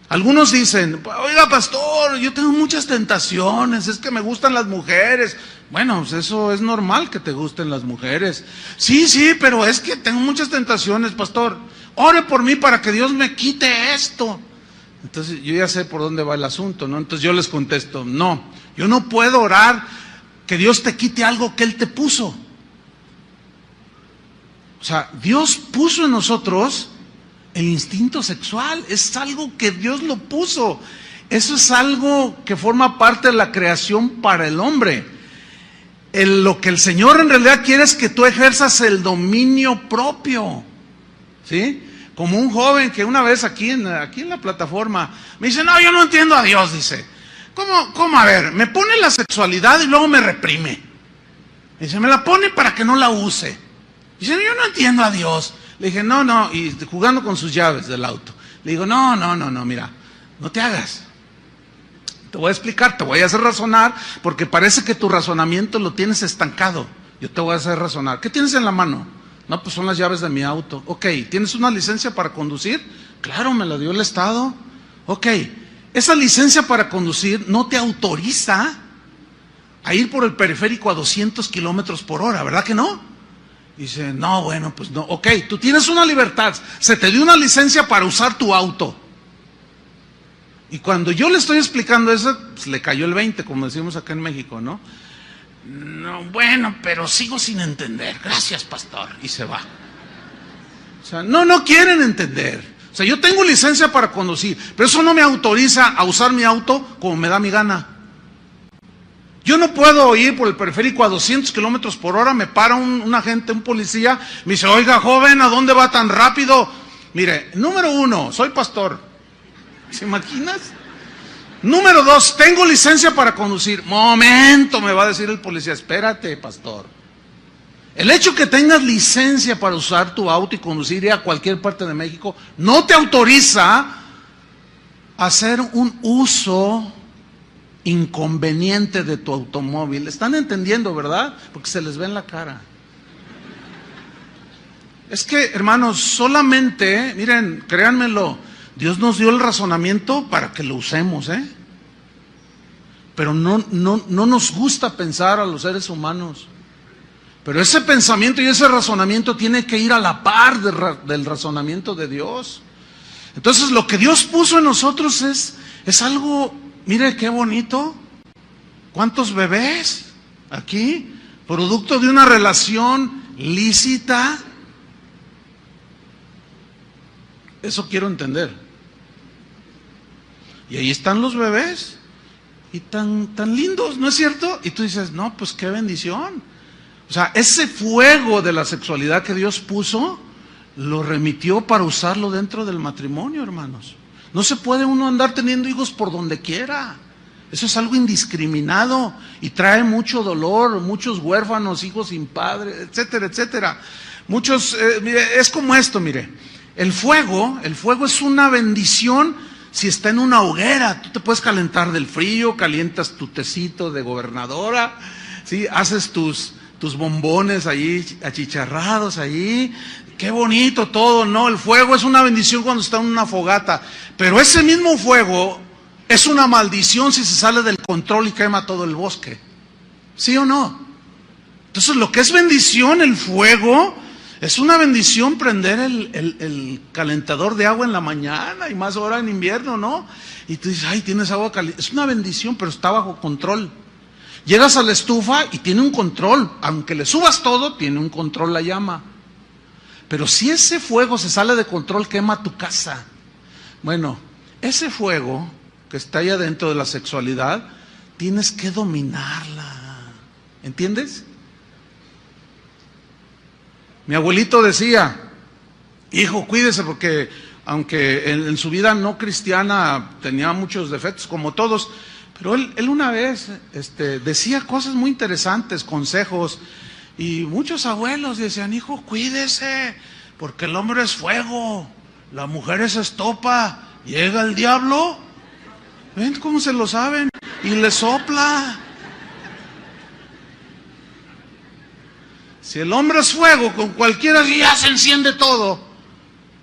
Speaker 1: Algunos dicen: oiga, pastor, yo tengo muchas tentaciones, es que me gustan las mujeres. Bueno, pues eso es normal, que te gusten las mujeres. Sí, pero es que tengo muchas tentaciones, pastor. Ore por mí para que Dios me quite esto. Entonces yo ya sé por dónde va el asunto, ¿no? Entonces yo les contesto: no, yo no puedo orar que Dios te quite algo que Él te puso. O sea, Dios puso en nosotros el instinto sexual, es algo que Dios lo puso. Eso es algo que forma parte de la creación para el hombre. Lo que el Señor en realidad quiere es que tú ejerzas el dominio propio, ¿sí? Como un joven que una vez aquí en la plataforma me dice: no, yo no entiendo a Dios, dice. ¿Cómo? A ver, me pone la sexualidad y luego me reprime. Dice: me la pone para que no la use. Dice: yo no entiendo a Dios. Le dije: no, y jugando con sus llaves del auto. Le digo: no, mira, no te hagas. Te voy a explicar, te voy a hacer razonar, porque parece que tu razonamiento lo tienes estancado. Yo te voy a hacer razonar. ¿Qué tienes en la mano? No, pues son las llaves de mi auto. Ok, ¿tienes una licencia para conducir? Claro, me la dio el Estado. Ok, esa licencia para conducir no te autoriza a ir por el periférico a 200 kilómetros por hora, ¿verdad que no? Dice: no, bueno, pues no. Ok, tú tienes una libertad, se te dio una licencia para usar tu auto. Y cuando yo le estoy explicando eso, pues le cayó el 20, como decimos acá en México, ¿no? No, bueno, pero sigo sin entender. Gracias, pastor. Y se va. O sea, no quieren entender. O sea, yo tengo licencia para conducir, pero eso no me autoriza a usar mi auto como me da mi gana. Yo no puedo ir por el periférico a 200 kilómetros por hora, me para un agente, un policía, me dice, oiga, joven, ¿a dónde va tan rápido? Mire, número 1, soy pastor. ¿Se imaginas? Número 2, tengo licencia para conducir. Momento, me va a decir el policía, espérate, pastor. El hecho que tengas licencia para usar tu auto y conducir a cualquier parte de México no te autoriza a hacer un uso inconveniente de tu automóvil. ¿Están entendiendo, verdad? Porque se les ve en la cara. Es que, hermanos, solamente, miren, créanmelo, Dios nos dio el razonamiento para que lo usemos, pero no nos gusta pensar a los seres humanos. Pero ese pensamiento y ese razonamiento tiene que ir a la par del razonamiento de Dios. Entonces, lo que Dios puso en nosotros es algo, mire qué bonito. ¿Cuántos bebés aquí? Producto de una relación lícita. Eso quiero entender. Y ahí están los bebés. Y tan lindos, ¿no es cierto? Y tú dices, no, pues qué bendición. O sea, ese fuego de la sexualidad que Dios puso, lo remitió para usarlo dentro del matrimonio, hermanos. No se puede uno andar teniendo hijos por donde quiera. Eso es algo indiscriminado y trae mucho dolor, muchos huérfanos, hijos sin padre, etcétera, etcétera. Muchos, es como esto, mire. El fuego es una bendición si está en una hoguera. Tú te puedes calentar del frío, calientas tu tecito de gobernadora, ¿sí? Haces tus bombones ahí achicharrados ahí. Qué bonito todo, ¿no? El fuego es una bendición cuando está en una fogata, pero ese mismo fuego es una maldición si se sale del control y quema todo el bosque. ¿Sí o no? Entonces, lo que es bendición, el fuego, es una bendición prender el calentador de agua en la mañana y más ahora en invierno, ¿no? Y tú dices, ay, tienes agua caliente. Es una bendición, pero está bajo control. Llegas a la estufa y tiene un control. Aunque le subas todo, tiene un control la llama. Pero si ese fuego se sale de control, quema tu casa. Bueno, ese fuego que está allá dentro de la sexualidad, tienes que dominarla. ¿Entiendes? Mi abuelito decía, hijo, cuídese porque aunque en su vida no cristiana tenía muchos defectos como todos, pero él una vez decía cosas muy interesantes, consejos, y muchos abuelos decían, hijo, cuídese, porque el hombre es fuego, la mujer es estopa, llega el diablo, ¿ven cómo se lo saben? Y le sopla. Si el hombre es fuego, con cualquiera ya se enciende todo,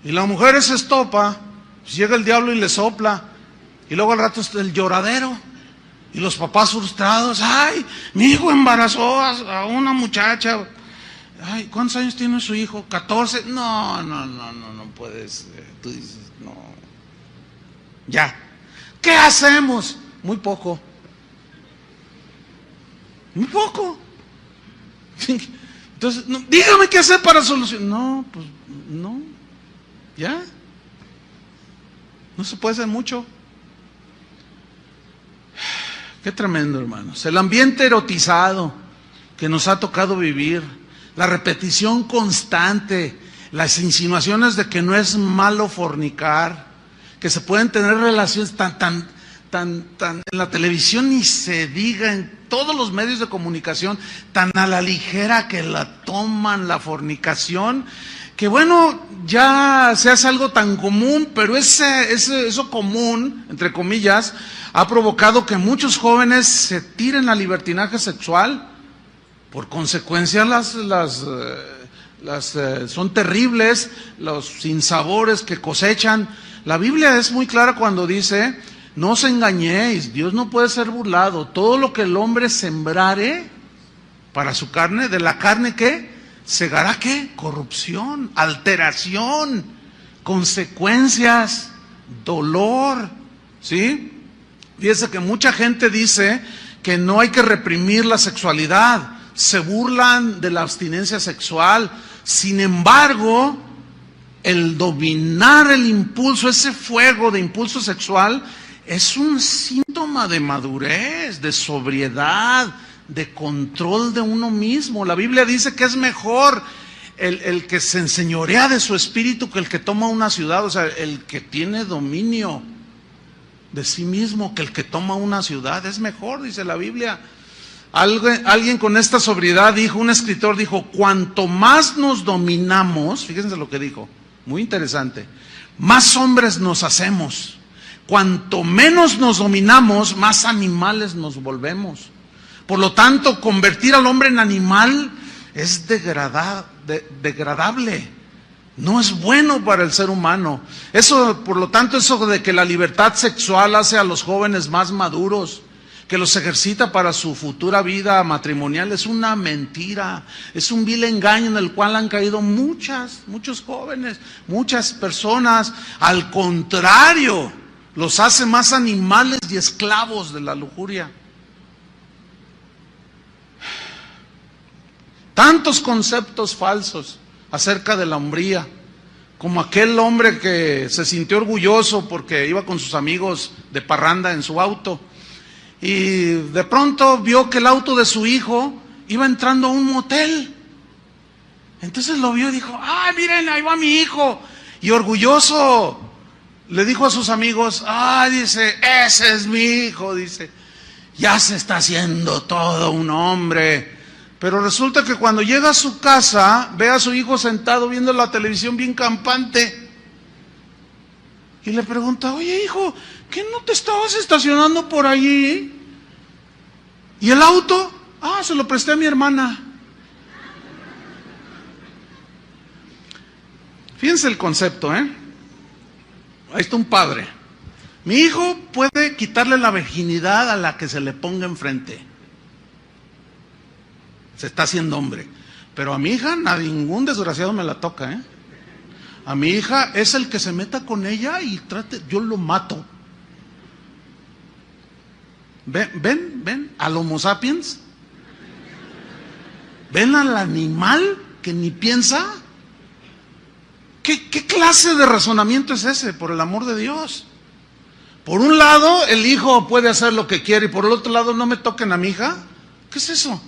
Speaker 1: y la mujer es estopa, pues llega el diablo y le sopla, y luego al rato está el lloradero. Y los papás frustrados, ay, mi hijo embarazó a una muchacha. Ay, ¿cuántos años tiene su hijo? 14. No puedes. Tú dices, no. Ya. ¿Qué hacemos? Muy poco. Muy poco. Entonces, no, dígame qué hacer para solucionar. No, pues no. Ya. No se puede hacer mucho. Qué tremendo, hermanos. El ambiente erotizado que nos ha tocado vivir, la repetición constante, las insinuaciones de que no es malo fornicar, que se pueden tener relaciones tan en la televisión ni se diga, en todos los medios de comunicación, tan a la ligera que la toman la fornicación, que bueno, ya se hace algo tan común, pero eso común, entre comillas, ha provocado que muchos jóvenes se tiren al libertinaje sexual. Por consecuencia, son terribles los sinsabores que cosechan. La Biblia es muy clara cuando dice, no os engañéis, Dios no puede ser burlado. Todo lo que el hombre sembrare para su carne, de la carne, ¿qué? Segará, ¿qué? Corrupción, alteración, consecuencias, dolor, ¿sí? Fíjese que mucha gente dice que no hay que reprimir la sexualidad, se burlan de la abstinencia sexual. Sin embargo, el dominar el impulso, ese fuego de impulso sexual, es un síntoma de madurez, de sobriedad, de control de uno mismo. La Biblia dice que es mejor el que se enseñorea de su espíritu que el que toma una ciudad, o sea, el que tiene dominio de sí mismo que el que toma una ciudad. Es mejor, dice la Biblia. Alguien con esta sobriedad dijo, un escritor dijo, cuanto más nos dominamos, fíjense lo que dijo, muy interesante, más hombres nos hacemos. Cuanto menos nos dominamos, más animales nos volvemos. Por lo tanto, convertir al hombre en animal es degradable. No es bueno para el ser humano. Eso, por lo tanto, eso de que la libertad sexual hace a los jóvenes más maduros, que los ejercita para su futura vida matrimonial, es una mentira. Es un vil engaño en el cual han caído muchos jóvenes, muchas personas. Al contrario, los hace más animales y esclavos de la lujuria. Tantos conceptos falsos acerca de la hombría, como aquel hombre que se sintió orgulloso porque iba con sus amigos de parranda en su auto y de pronto vio que el auto de su hijo iba entrando a un motel. Entonces lo vio y dijo, ¡ay, miren, ahí va mi hijo! Y orgulloso le dijo a sus amigos, dice, ese es mi hijo, dice, ya se está haciendo todo un hombre. Pero resulta que cuando llega a su casa, ve a su hijo sentado viendo la televisión bien campante. Y le pregunta, oye hijo, ¿qué no te estabas estacionando por allí? ¿Y el auto? Se lo presté a mi hermana. Fíjense el concepto, Ahí está un padre. Mi hijo puede quitarle la virginidad a la que se le ponga enfrente. Se está haciendo hombre. Pero a mi hija, a ningún desgraciado me la toca, A mi hija es el que se meta con ella y trate, yo lo mato. ¿Ven al Homo sapiens? ¿Ven al animal que ni piensa? ¿Qué clase de razonamiento es ese, por el amor de Dios? Por un lado, el hijo puede hacer lo que quiere y por el otro lado, no me toquen a mi hija. ¿Qué es eso?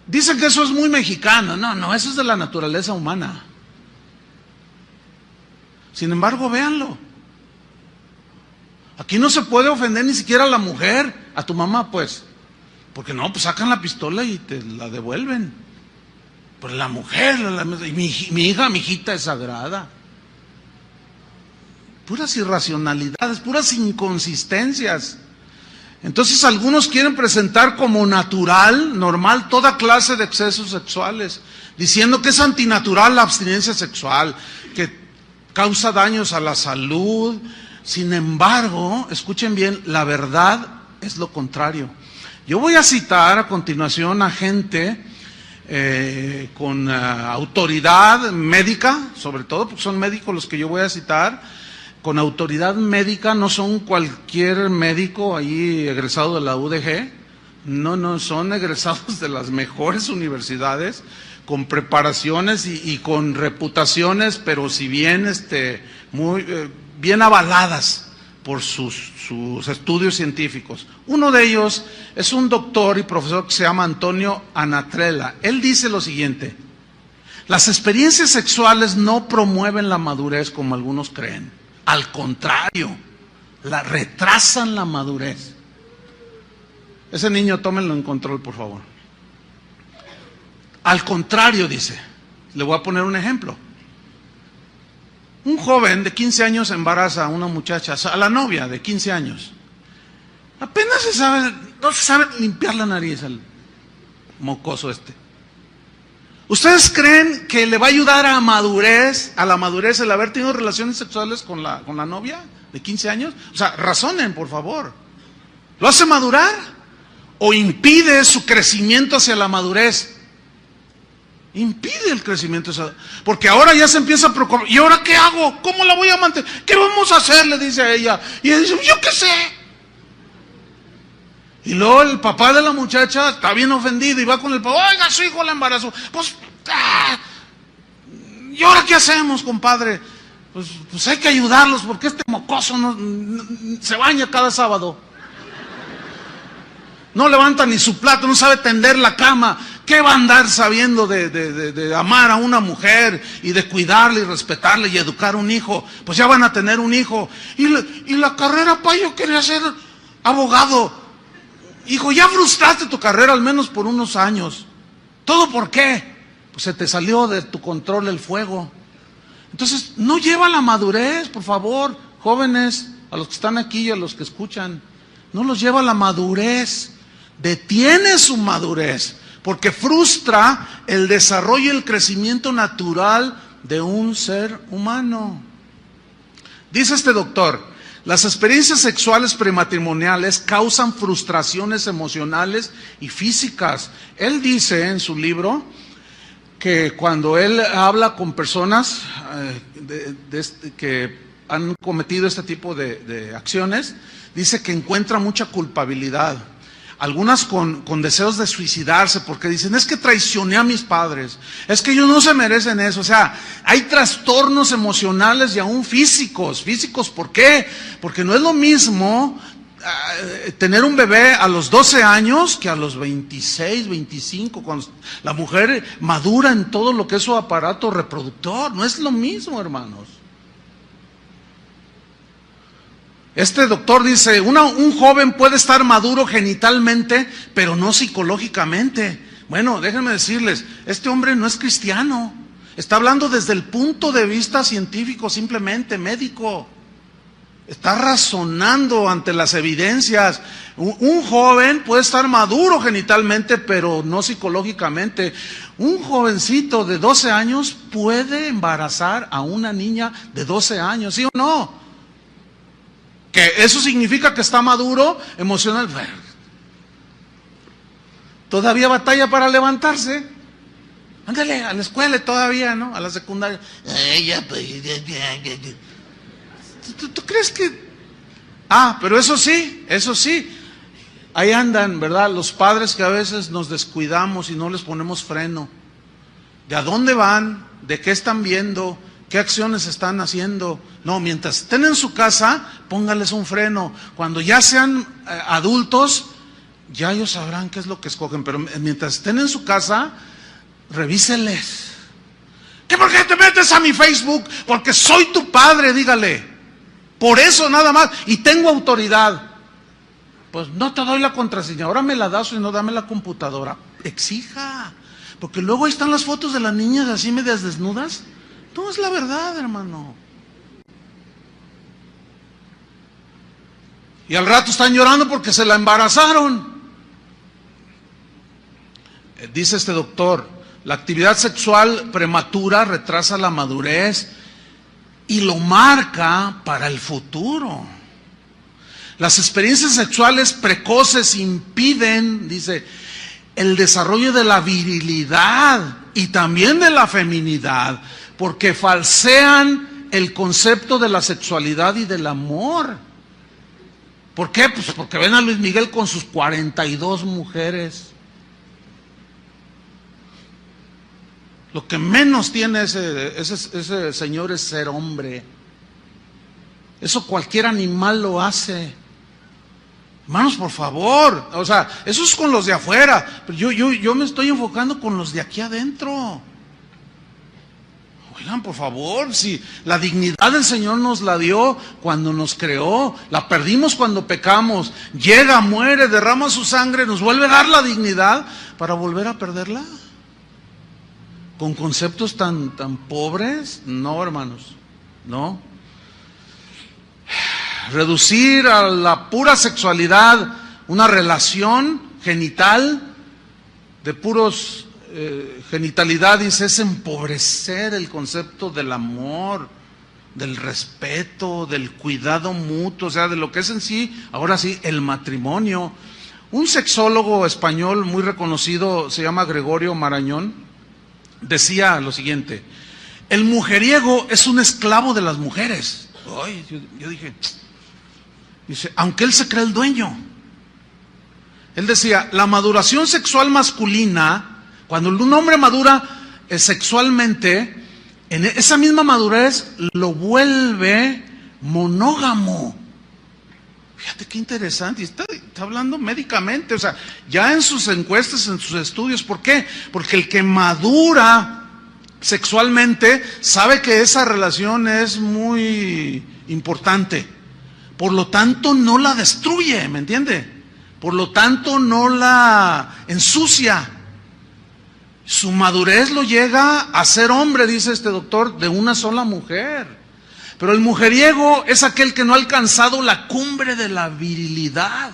Speaker 1: Dicen que eso es muy mexicano. No, eso es de la naturaleza humana. Sin embargo, véanlo. Aquí no se puede ofender ni siquiera a la mujer, a tu mamá, pues. Porque no, pues sacan la pistola y te la devuelven. Pero la mujer, mi hija, mi hijita es sagrada. Puras irracionalidades, puras inconsistencias. Entonces algunos quieren presentar como natural, normal, toda clase de excesos sexuales, diciendo que es antinatural la abstinencia sexual, que causa daños a la salud. Sin embargo, escuchen bien, la verdad es lo contrario. Yo voy a citar a continuación a gente con autoridad médica, sobre todo porque son médicos los que yo voy a citar, con autoridad médica, no son cualquier médico ahí egresado de la UDG, no, son egresados de las mejores universidades, con preparaciones y con reputaciones, pero si bien muy bien avaladas por sus estudios científicos. Uno de ellos es un doctor y profesor que se llama Antonio Anatrella. Él dice lo siguiente: las experiencias sexuales no promueven la madurez como algunos creen. Al contrario, retrasan la madurez. Ese niño, tómenlo en control, por favor. Al contrario, dice, le voy a poner un ejemplo. Un joven de 15 años embaraza a una muchacha, a la novia de 15 años. Apenas no se sabe limpiar la nariz al mocoso este. ¿Ustedes creen que le va a ayudar a la madurez el haber tenido relaciones sexuales con la novia de 15 años? O sea, razonen, por favor. ¿Lo hace madurar o impide su crecimiento hacia la madurez? Impide el crecimiento, porque ahora ya se empieza a preocupar. ¿Y ahora qué hago? ¿Cómo la voy a mantener? ¿Qué vamos a hacer? Le dice a ella. Y ella dice, yo qué sé. Y luego el papá de la muchacha está bien ofendido y va con el papá, oiga, su hijo la embarazó. Pues, ¿y ahora qué hacemos, compadre? pues hay que ayudarlos porque este mocoso se baña cada sábado. No levanta ni su plato, no sabe tender la cama. ¿Qué va a andar sabiendo de amar a una mujer y de cuidarla y respetarla y educar a un hijo? Pues ya van a tener un hijo. Y la carrera, pa, yo quería ser abogado. Hijo, ya frustraste tu carrera al menos por unos años. ¿Todo por qué? Pues se te salió de tu control el fuego. Entonces, no lleva la madurez, por favor, jóvenes, a los que están aquí y a los que escuchan. No los lleva la madurez. Detiene su madurez, porque frustra el desarrollo y el crecimiento natural de un ser humano. Dice este doctor, las experiencias sexuales prematrimoniales causan frustraciones emocionales y físicas. Él dice en su libro que cuando él habla con personas que han cometido este tipo de acciones, dice que encuentra mucha culpabilidad. Algunas con deseos de suicidarse porque dicen, es que traicioné a mis padres, es que ellos no se merecen eso. O sea, hay trastornos emocionales y aún físicos. ¿Físicos por qué? Porque no es lo mismo tener un bebé a los 12 años que a los 26, 25, cuando la mujer madura en todo lo que es su aparato reproductor. No es lo mismo, hermanos. Este doctor dice, un joven puede estar maduro genitalmente, pero no psicológicamente. Bueno, déjenme decirles, este hombre no es cristiano. Está hablando desde el punto de vista científico, simplemente médico. Está razonando ante las evidencias. Un joven puede estar maduro genitalmente, pero no psicológicamente. Un jovencito de 12 años puede embarazar a una niña de 12 años, ¿sí o no? ¿Que eso significa que está maduro emocional? Todavía batalla para levantarse. Ándale, a la escuela todavía, ¿no? A la secundaria. ¿Tú crees que...? Pero eso sí. Ahí andan, ¿verdad? Los padres que a veces nos descuidamos y no les ponemos freno. ¿De a dónde van? ¿De qué están viendo? ¿Qué acciones están haciendo? No, mientras estén en su casa, póngales un freno. Cuando ya sean adultos, ya ellos sabrán qué es lo que escogen. Pero mientras estén en su casa, revíseles. ¿Qué por qué te metes a mi Facebook? Porque soy tu padre, dígale. Por eso nada más. Y tengo autoridad. Pues no te doy la contraseña. Ahora me la das y no dame la computadora. Exija. Porque luego ahí están las fotos de las niñas así medias desnudas. No es la verdad, hermano. Y al rato están llorando porque se la embarazaron. Dice este doctor, la actividad sexual prematura retrasa la madurez y lo marca para el futuro. Las experiencias sexuales precoces impiden, dice, el desarrollo de la virilidad y también de la feminidad, porque falsean el concepto de la sexualidad y del amor. ¿Por qué? Pues porque ven a Luis Miguel con sus 42 mujeres. Lo que menos tiene ese señor es ser hombre. Eso cualquier animal lo hace. Hermanos, por favor. O sea, eso es con los de afuera. Pero yo me estoy enfocando con los de aquí adentro. Oigan, por favor, si la dignidad del Señor nos la dio cuando nos creó, la perdimos cuando pecamos, llega, muere, derrama su sangre, nos vuelve a dar la dignidad para volver a perderla. ¿Con conceptos tan pobres? No, hermanos, no. Reducir a la pura sexualidad una relación genital de puros genitalidad, dice, es empobrecer el concepto del amor, del respeto, del cuidado mutuo, o sea, de lo que es en sí, ahora sí, el matrimonio. Un sexólogo español muy reconocido, se llama Gregorio Marañón, decía lo siguiente: el mujeriego es un esclavo de las mujeres. Ay, yo dije, dice, aunque él se cree el dueño. Él decía, la maduración sexual masculina, cuando un hombre madura sexualmente, en esa misma madurez lo vuelve monógamo. Fíjate qué interesante, y está hablando médicamente, o sea, ya en sus encuestas, en sus estudios. ¿Por qué? Porque el que madura sexualmente sabe que esa relación es muy importante, por lo tanto no la destruye, ¿me entiende? Por lo tanto no la ensucia. Su madurez lo llega a ser hombre, dice este doctor, de una sola mujer. Pero el mujeriego es aquel que no ha alcanzado la cumbre de la virilidad.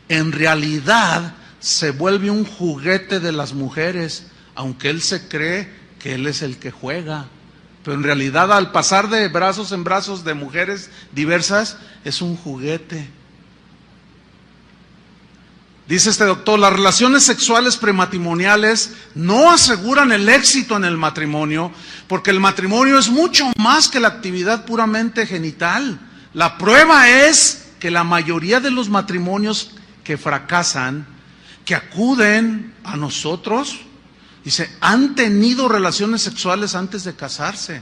Speaker 1: En realidad se vuelve un juguete de las mujeres, aunque él se cree que él es el que juega. Pero en realidad, al pasar de brazos en brazos de mujeres diversas, es un juguete. Dice este doctor, las relaciones sexuales prematrimoniales no aseguran el éxito en el matrimonio, porque el matrimonio es mucho más que la actividad puramente genital. La prueba es que la mayoría de los matrimonios que fracasan, que acuden a nosotros, dice, han tenido relaciones sexuales antes de casarse.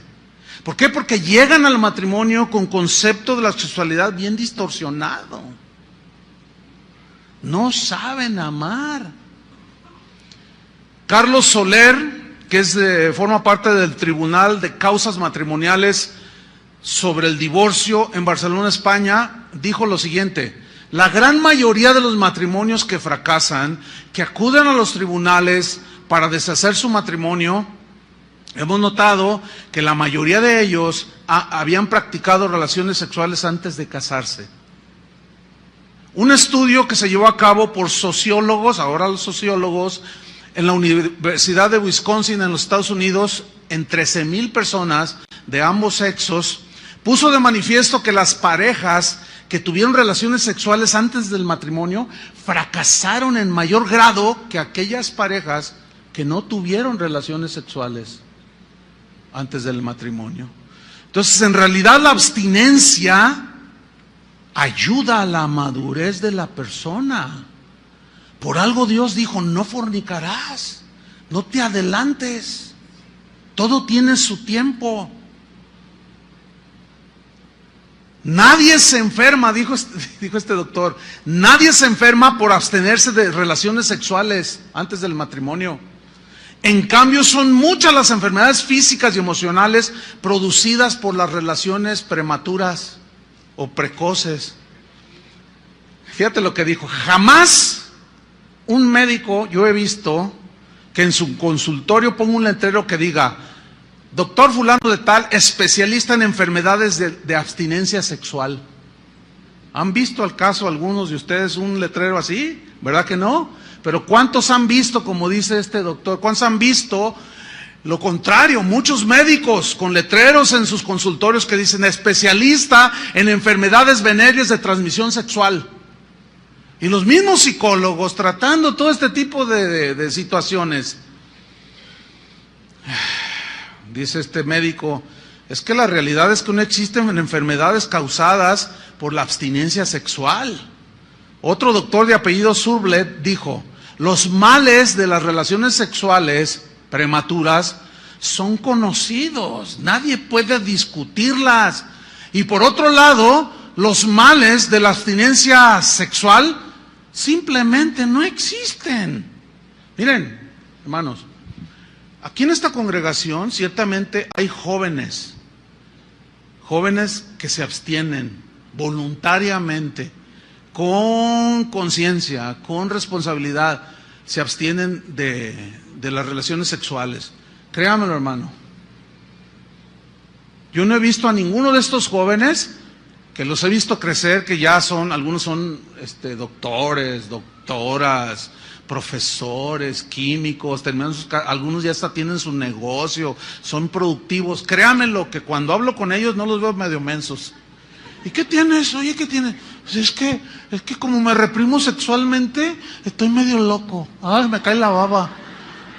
Speaker 1: ¿Por qué? Porque llegan al matrimonio con concepto de la sexualidad bien distorsionado. No saben amar. Carlos Soler, que forma parte del Tribunal de Causas Matrimoniales sobre el Divorcio en Barcelona, España, dijo lo siguiente: la gran mayoría de los matrimonios que fracasan, que acuden a los tribunales para deshacer su matrimonio, hemos notado que la mayoría de ellos habían practicado relaciones sexuales antes de casarse. Un estudio que se llevó a cabo por sociólogos, ahora los sociólogos, en la Universidad de Wisconsin, en los Estados Unidos, en 13,000 personas de ambos sexos, puso de manifiesto que las parejas que tuvieron relaciones sexuales antes del matrimonio fracasaron en mayor grado que aquellas parejas que no tuvieron relaciones sexuales antes del matrimonio. Entonces, en realidad, la abstinencia ayuda a la madurez de la persona. Por algo Dios dijo, no fornicarás, no te adelantes, todo tiene su tiempo. Nadie se enferma, dijo este doctor, nadie se enferma por abstenerse de relaciones sexuales antes del matrimonio. En cambio, son muchas las enfermedades físicas y emocionales producidas por las relaciones prematuras o precoces. Fíjate lo que dijo: jamás un médico yo he visto que en su consultorio ponga un letrero que diga, doctor fulano de tal, especialista en enfermedades de abstinencia sexual. ¿Han visto al caso algunos de ustedes un letrero así? ¿Verdad que no? Pero ¿cuántos han visto, como dice este doctor? ¿Cuántos han visto lo contrario? Muchos médicos con letreros en sus consultorios que dicen especialista en enfermedades venéreas de transmisión sexual. Y los mismos psicólogos tratando todo este tipo de situaciones. Dice este médico, es que la realidad es que no existen enfermedades causadas por la abstinencia sexual. Otro doctor de apellido Surblet dijo, los males de las relaciones sexuales prematuras son conocidos, nadie puede discutirlas. Y por otro lado, los males de la abstinencia sexual simplemente no existen. Miren, hermanos, aquí en esta congregación ciertamente hay jóvenes que se abstienen voluntariamente, con conciencia, con responsabilidad, se abstienen de las relaciones sexuales. Créamelo, hermano. Yo no he visto a ninguno de estos jóvenes, que los he visto crecer, que ya son, algunos son doctores, doctoras, profesores, químicos, algunos ya hasta tienen su negocio, son productivos. Créamelo que cuando hablo con ellos no los veo medio mensos. ¿Y qué tienes? Oye, ¿qué tienes? Pues es que como me reprimo sexualmente, estoy medio loco. Ay, me cae la baba.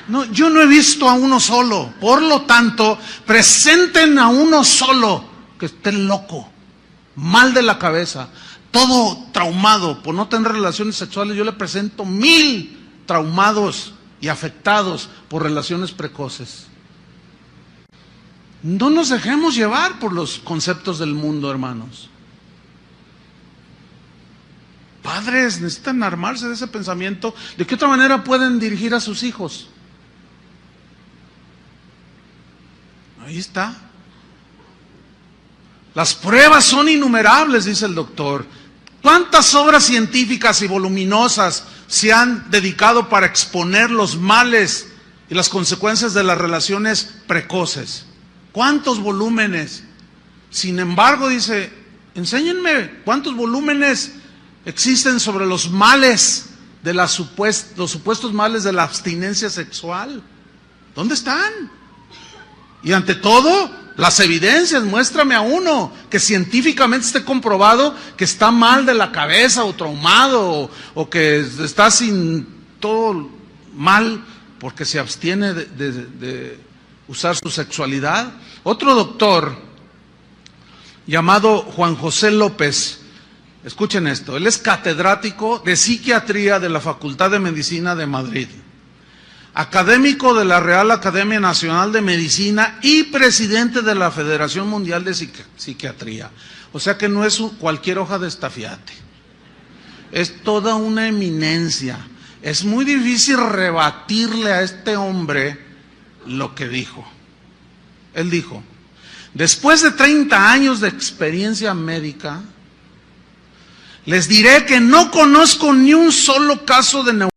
Speaker 1: No, yo no he visto a uno solo. Por lo tanto, presenten a uno solo que esté loco, mal de la cabeza, todo traumado por no tener relaciones sexuales. Yo le presento 1000 traumados y afectados por relaciones precoces. No nos dejemos llevar por los conceptos del mundo, hermanos. Padres necesitan armarse de ese pensamiento. ¿De qué otra manera pueden dirigir a sus hijos? Ahí está. Las pruebas son innumerables, dice el doctor. ¿Cuántas obras científicas y voluminosas se han dedicado para exponer los males y las consecuencias de las relaciones precoces? ¿Cuántos volúmenes? Sin embargo, dice, enséñenme cuántos volúmenes existen sobre los males de los supuestos males de la abstinencia sexual. ¿Dónde están? Y ante todo, las evidencias, muéstrame a uno que científicamente esté comprobado que está mal de la cabeza o traumado o que está sin todo mal porque se abstiene de usar su sexualidad. Otro doctor llamado Juan José López, escuchen esto, él es catedrático de psiquiatría de la Facultad de Medicina de Madrid, académico de la Real Academia Nacional de Medicina y presidente de la Federación Mundial de Psiquiatría. O sea que no es cualquier hoja de estafiate, es toda una eminencia. Es muy difícil rebatirle a este hombre lo que dijo. Él dijo, después de 30 años de experiencia médica, les diré que no conozco ni un solo caso de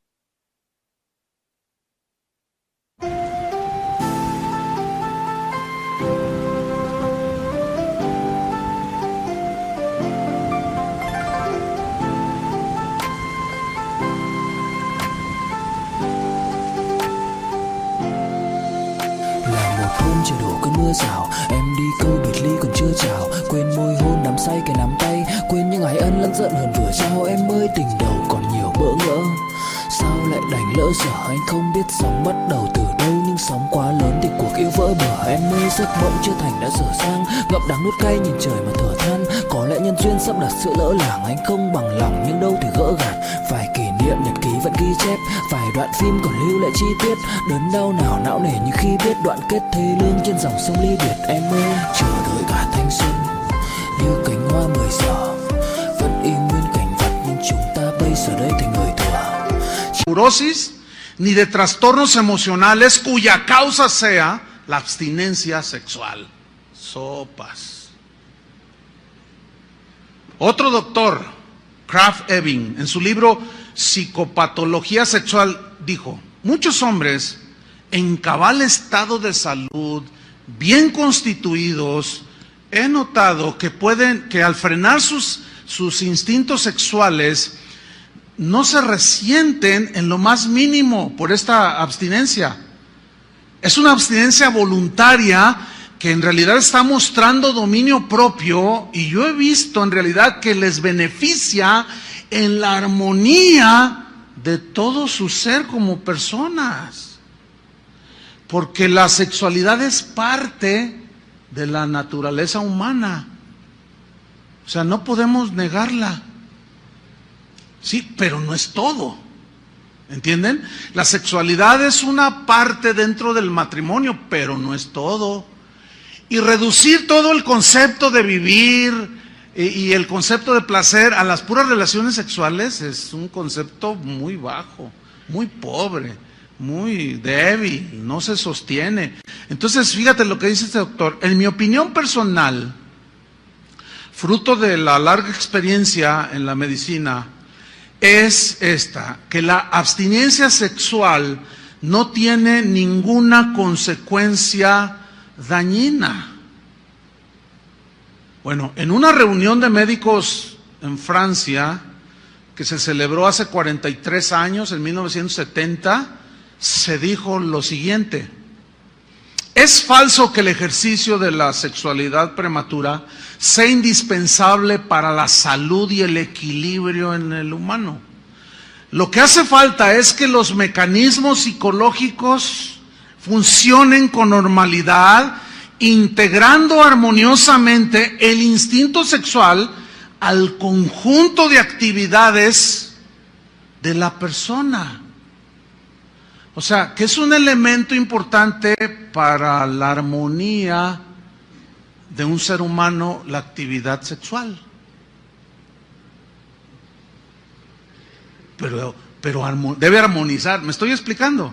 Speaker 2: trời đổ cơn mưa rào, em đi câu biệt ly còn chưa chào, quên môi hôn đắm say cái nắm tay, quên những ngày ân lẫn giận hờn vừa trao. Em ơi tình đầu còn nhiều bỡ ngỡ, sao lại đành lỡ dở. Anh không biết sóng bắt đầu từ đâu, nhưng sóng quá lớn thì cuộc yêu vỡ bờ. Em ơi giấc mộng chưa thành đã dở dang, ngậm đắng nuốt cay nhìn trời mà thở than. Có lẽ nhân duyên sắp đặt sự lỡ làng, anh không bằng lòng nhưng đâu thì gỡ gạc. Vài kỷ niệm nhật ký vẫn ghi chép, vài đoạn phim còn lưu lại chi tiết. Đớn đau nào não nề như khi biết đoạn kết thê lương trên dòng sông ly biệt. Em ơi chờ đợi cả thanh xuân như cánh hoa 10 giờ, vẫn y nguyên cảnh vật nhưng chúng ta bây giờ đây thành người thừa.
Speaker 1: Neurosis ni de trastornos emocionales cuya causa sea la abstinencia sexual. Sopas. Otro doctor, Krafft Ebing, en su libro Psicopatología Sexual, dijo, muchos hombres en cabal estado de salud, bien constituidos, he notado que al frenar sus instintos sexuales, no se resienten en lo más mínimo por esta abstinencia. Es una abstinencia voluntaria que en realidad está mostrando dominio propio, y yo he visto en realidad que les beneficia en la armonía de todo su ser como personas. Porque la sexualidad es parte de la naturaleza humana. O sea, no podemos negarla. Sí, pero no es todo. ¿Entienden? La sexualidad es una parte dentro del matrimonio, pero no es todo. Y reducir todo el concepto de vivir y el concepto de placer a las puras relaciones sexuales es un concepto muy bajo, muy pobre, muy débil, no se sostiene. Entonces, fíjate lo que dice este doctor. En mi opinión personal, fruto de la larga experiencia en la medicina, es esta, que la abstinencia sexual no tiene ninguna consecuencia dañina. Bueno, en una reunión de médicos en Francia, que se celebró hace 43 años, en 1970, se dijo lo siguiente: es falso que el ejercicio de la sexualidad prematura sea indispensable para la salud y el equilibrio en el humano. Lo que hace falta es que los mecanismos psicológicos funcionen con normalidad, integrando armoniosamente el instinto sexual al conjunto de actividades de la persona. O sea, que es un elemento importante para la armonía de un ser humano la actividad sexual. Pero debe armonizar. ¿Me estoy explicando?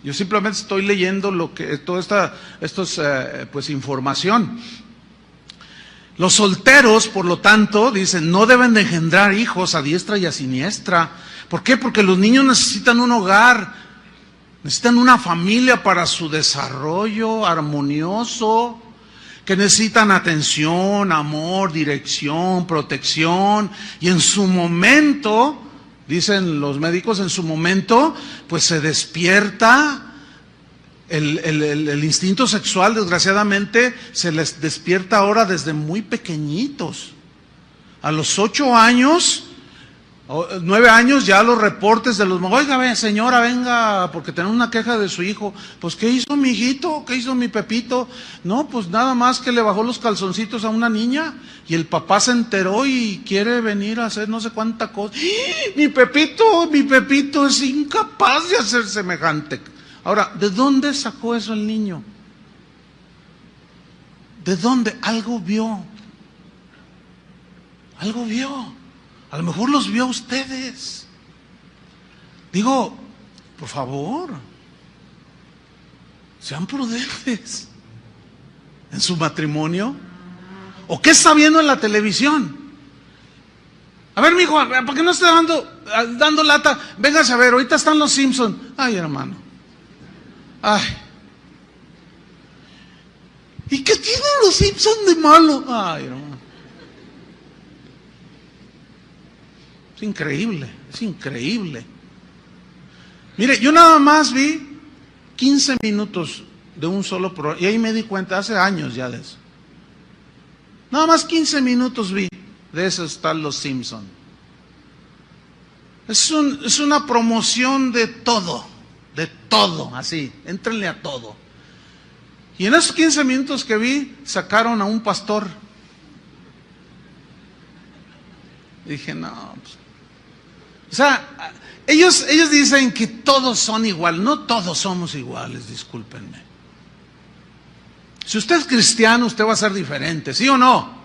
Speaker 1: Yo simplemente estoy leyendo lo que toda esta pues información. Los solteros, por lo tanto, dicen, no deben de engendrar hijos a diestra y a siniestra. ¿Por qué? Porque los niños necesitan un hogar, necesitan una familia para su desarrollo armonioso, que necesitan atención, amor, dirección, protección, y en su momento, dicen los médicos, en su momento, pues se despierta el instinto sexual. Desgraciadamente se les despierta ahora desde muy pequeñitos. A los 8 años, 9 años, ya los reportes de los... Oiga, señora, venga, porque tenemos una queja de su hijo. Pues, ¿qué hizo mi hijito? ¿Qué hizo mi Pepito? No, pues nada más que le bajó los calzoncitos a una niña y el papá se enteró y quiere venir a hacer no sé cuánta cosa. ¡Ah! Mi Pepito es incapaz de hacer semejante. Ahora, ¿de dónde sacó eso el niño? ¿De dónde? Algo vio. Algo vio. A lo mejor los vio a ustedes. Digo, por favor, sean prudentes en su matrimonio. ¿O qué está viendo en la televisión? A ver, mijo, ¿por qué no está dando lata? Véngase a ver, ahorita están los Simpsons. Ay, hermano. Ay. ¿Y qué tienen los Simpsons de malo? Ay, hermano. Es increíble. Mire, yo nada más vi 15 minutos de un solo programa, y ahí me di cuenta, hace años ya de eso. Nada más 15 minutos vi, de eso están los Simpsons. Es una promoción de todo, así, éntrenle a todo. Y en esos 15 minutos que vi, sacaron a un pastor. Dije, no, pues, o sea, ellos dicen que todos son iguales. No todos somos iguales, discúlpenme. Si usted es cristiano, usted va a ser diferente, ¿sí o no?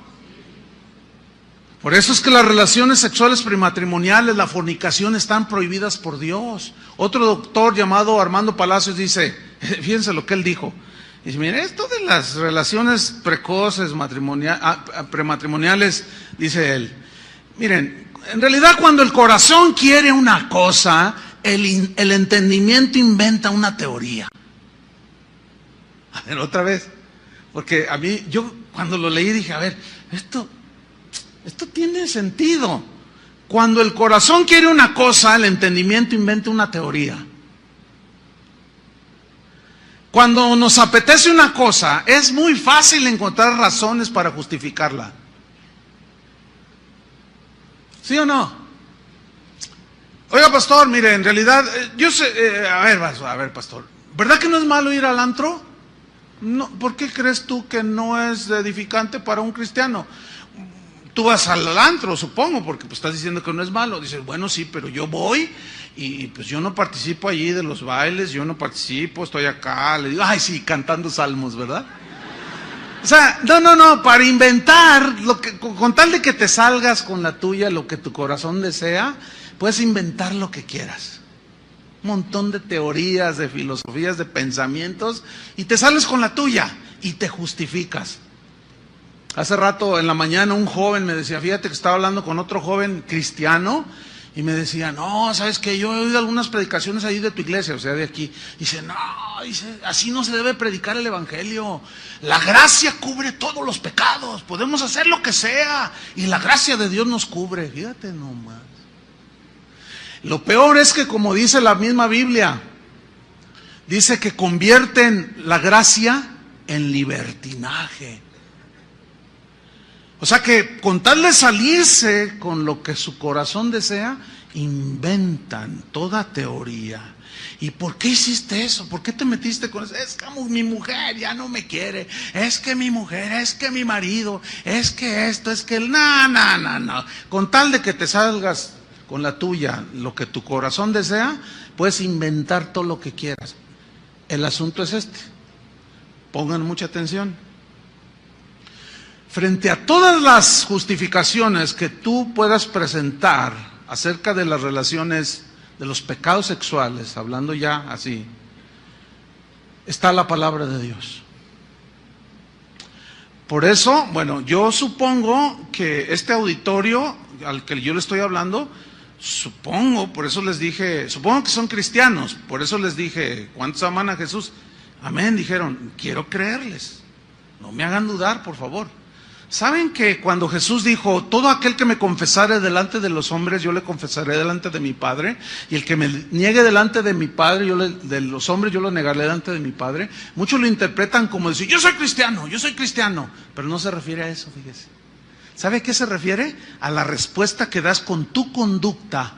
Speaker 1: Por eso es que las relaciones sexuales prematrimoniales, la fornicación, están prohibidas por Dios. Otro doctor llamado Armando Palacios dice, fíjense lo que él dijo. Dice, mire, esto de las relaciones precoces, prematrimoniales, dice él, miren, en realidad cuando el corazón quiere una cosa, el entendimiento inventa una teoría. A ver, otra vez, porque a mí, yo cuando lo leí dije, a ver, esto tiene sentido. Cuando el corazón quiere una cosa, el entendimiento inventa una teoría. Cuando nos apetece una cosa, es muy fácil encontrar razones para justificarla. ¿Sí o no? Oiga, pastor, mire, en realidad, yo sé, a ver, pastor, ¿verdad que no es malo ir al antro? No, ¿por qué crees tú que no es edificante para un cristiano? Tú vas al antro, supongo, porque pues estás diciendo que no es malo. Dices, bueno, sí, pero yo voy y pues yo no participo allí de los bailes, yo no participo, estoy acá, le digo, ay, sí, cantando salmos, ¿verdad? O sea, no, para inventar, con tal de que te salgas con la tuya, lo que tu corazón desea, puedes inventar lo que quieras. Un montón de teorías, de filosofías, de pensamientos, y te sales con la tuya y te justificas. Hace rato en la mañana un joven me decía, fíjate que estaba hablando con otro joven cristiano, y me decía, no, ¿sabes qué? Yo he oído algunas predicaciones ahí de tu iglesia, o sea, de aquí. Dice, no, así no se debe predicar el evangelio. La gracia cubre todos los pecados, podemos hacer lo que sea, y la gracia de Dios nos cubre. Fíjate nomás. Lo peor es que, como dice la misma Biblia, dice que convierten la gracia en libertinaje. O sea que con tal de salirse con lo que su corazón desea, inventan toda teoría. ¿Y por qué hiciste eso? ¿Por qué te metiste con eso? Es que mi mujer ya no me quiere. Es que mi mujer, es que mi marido, es que esto, es que el... No. Con tal de que te salgas con la tuya, lo que tu corazón desea, puedes inventar todo lo que quieras. El asunto es este. Pongan mucha atención. frente a todas las justificaciones que tú puedas presentar acerca de las relaciones, de los pecados sexuales, hablando ya así, está la palabra de Dios. Por eso, bueno, yo supongo que este auditorio al que yo le estoy hablando, supongo, por eso les dije, supongo que son cristianos, por eso les dije, ¿cuántos aman a Jesús? Amén, dijeron, quiero creerles, no me hagan dudar, por favor. ¿Saben que cuando Jesús dijo, todo aquel que me confesare delante de los hombres, yo le confesaré delante de mi Padre, y el que me niegue delante de mi Padre, de los hombres, yo lo negaré delante de mi Padre? Muchos lo interpretan como decir, yo soy cristiano, pero no se refiere a eso, fíjese. ¿Sabe a qué se refiere? A la respuesta que das con tu conducta,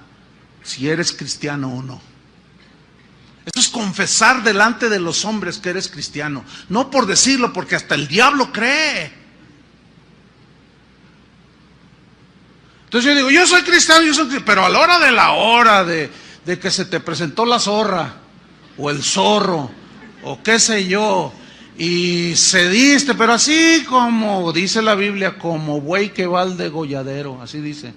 Speaker 1: si eres cristiano o no. Eso es confesar delante de los hombres que eres cristiano, no por decirlo, porque hasta el diablo cree. Entonces yo digo, yo soy cristiano, pero a la hora de que se te presentó la zorra, o el zorro, o qué sé yo, y cediste, pero así como dice la Biblia, como buey que va al degolladero, así dice.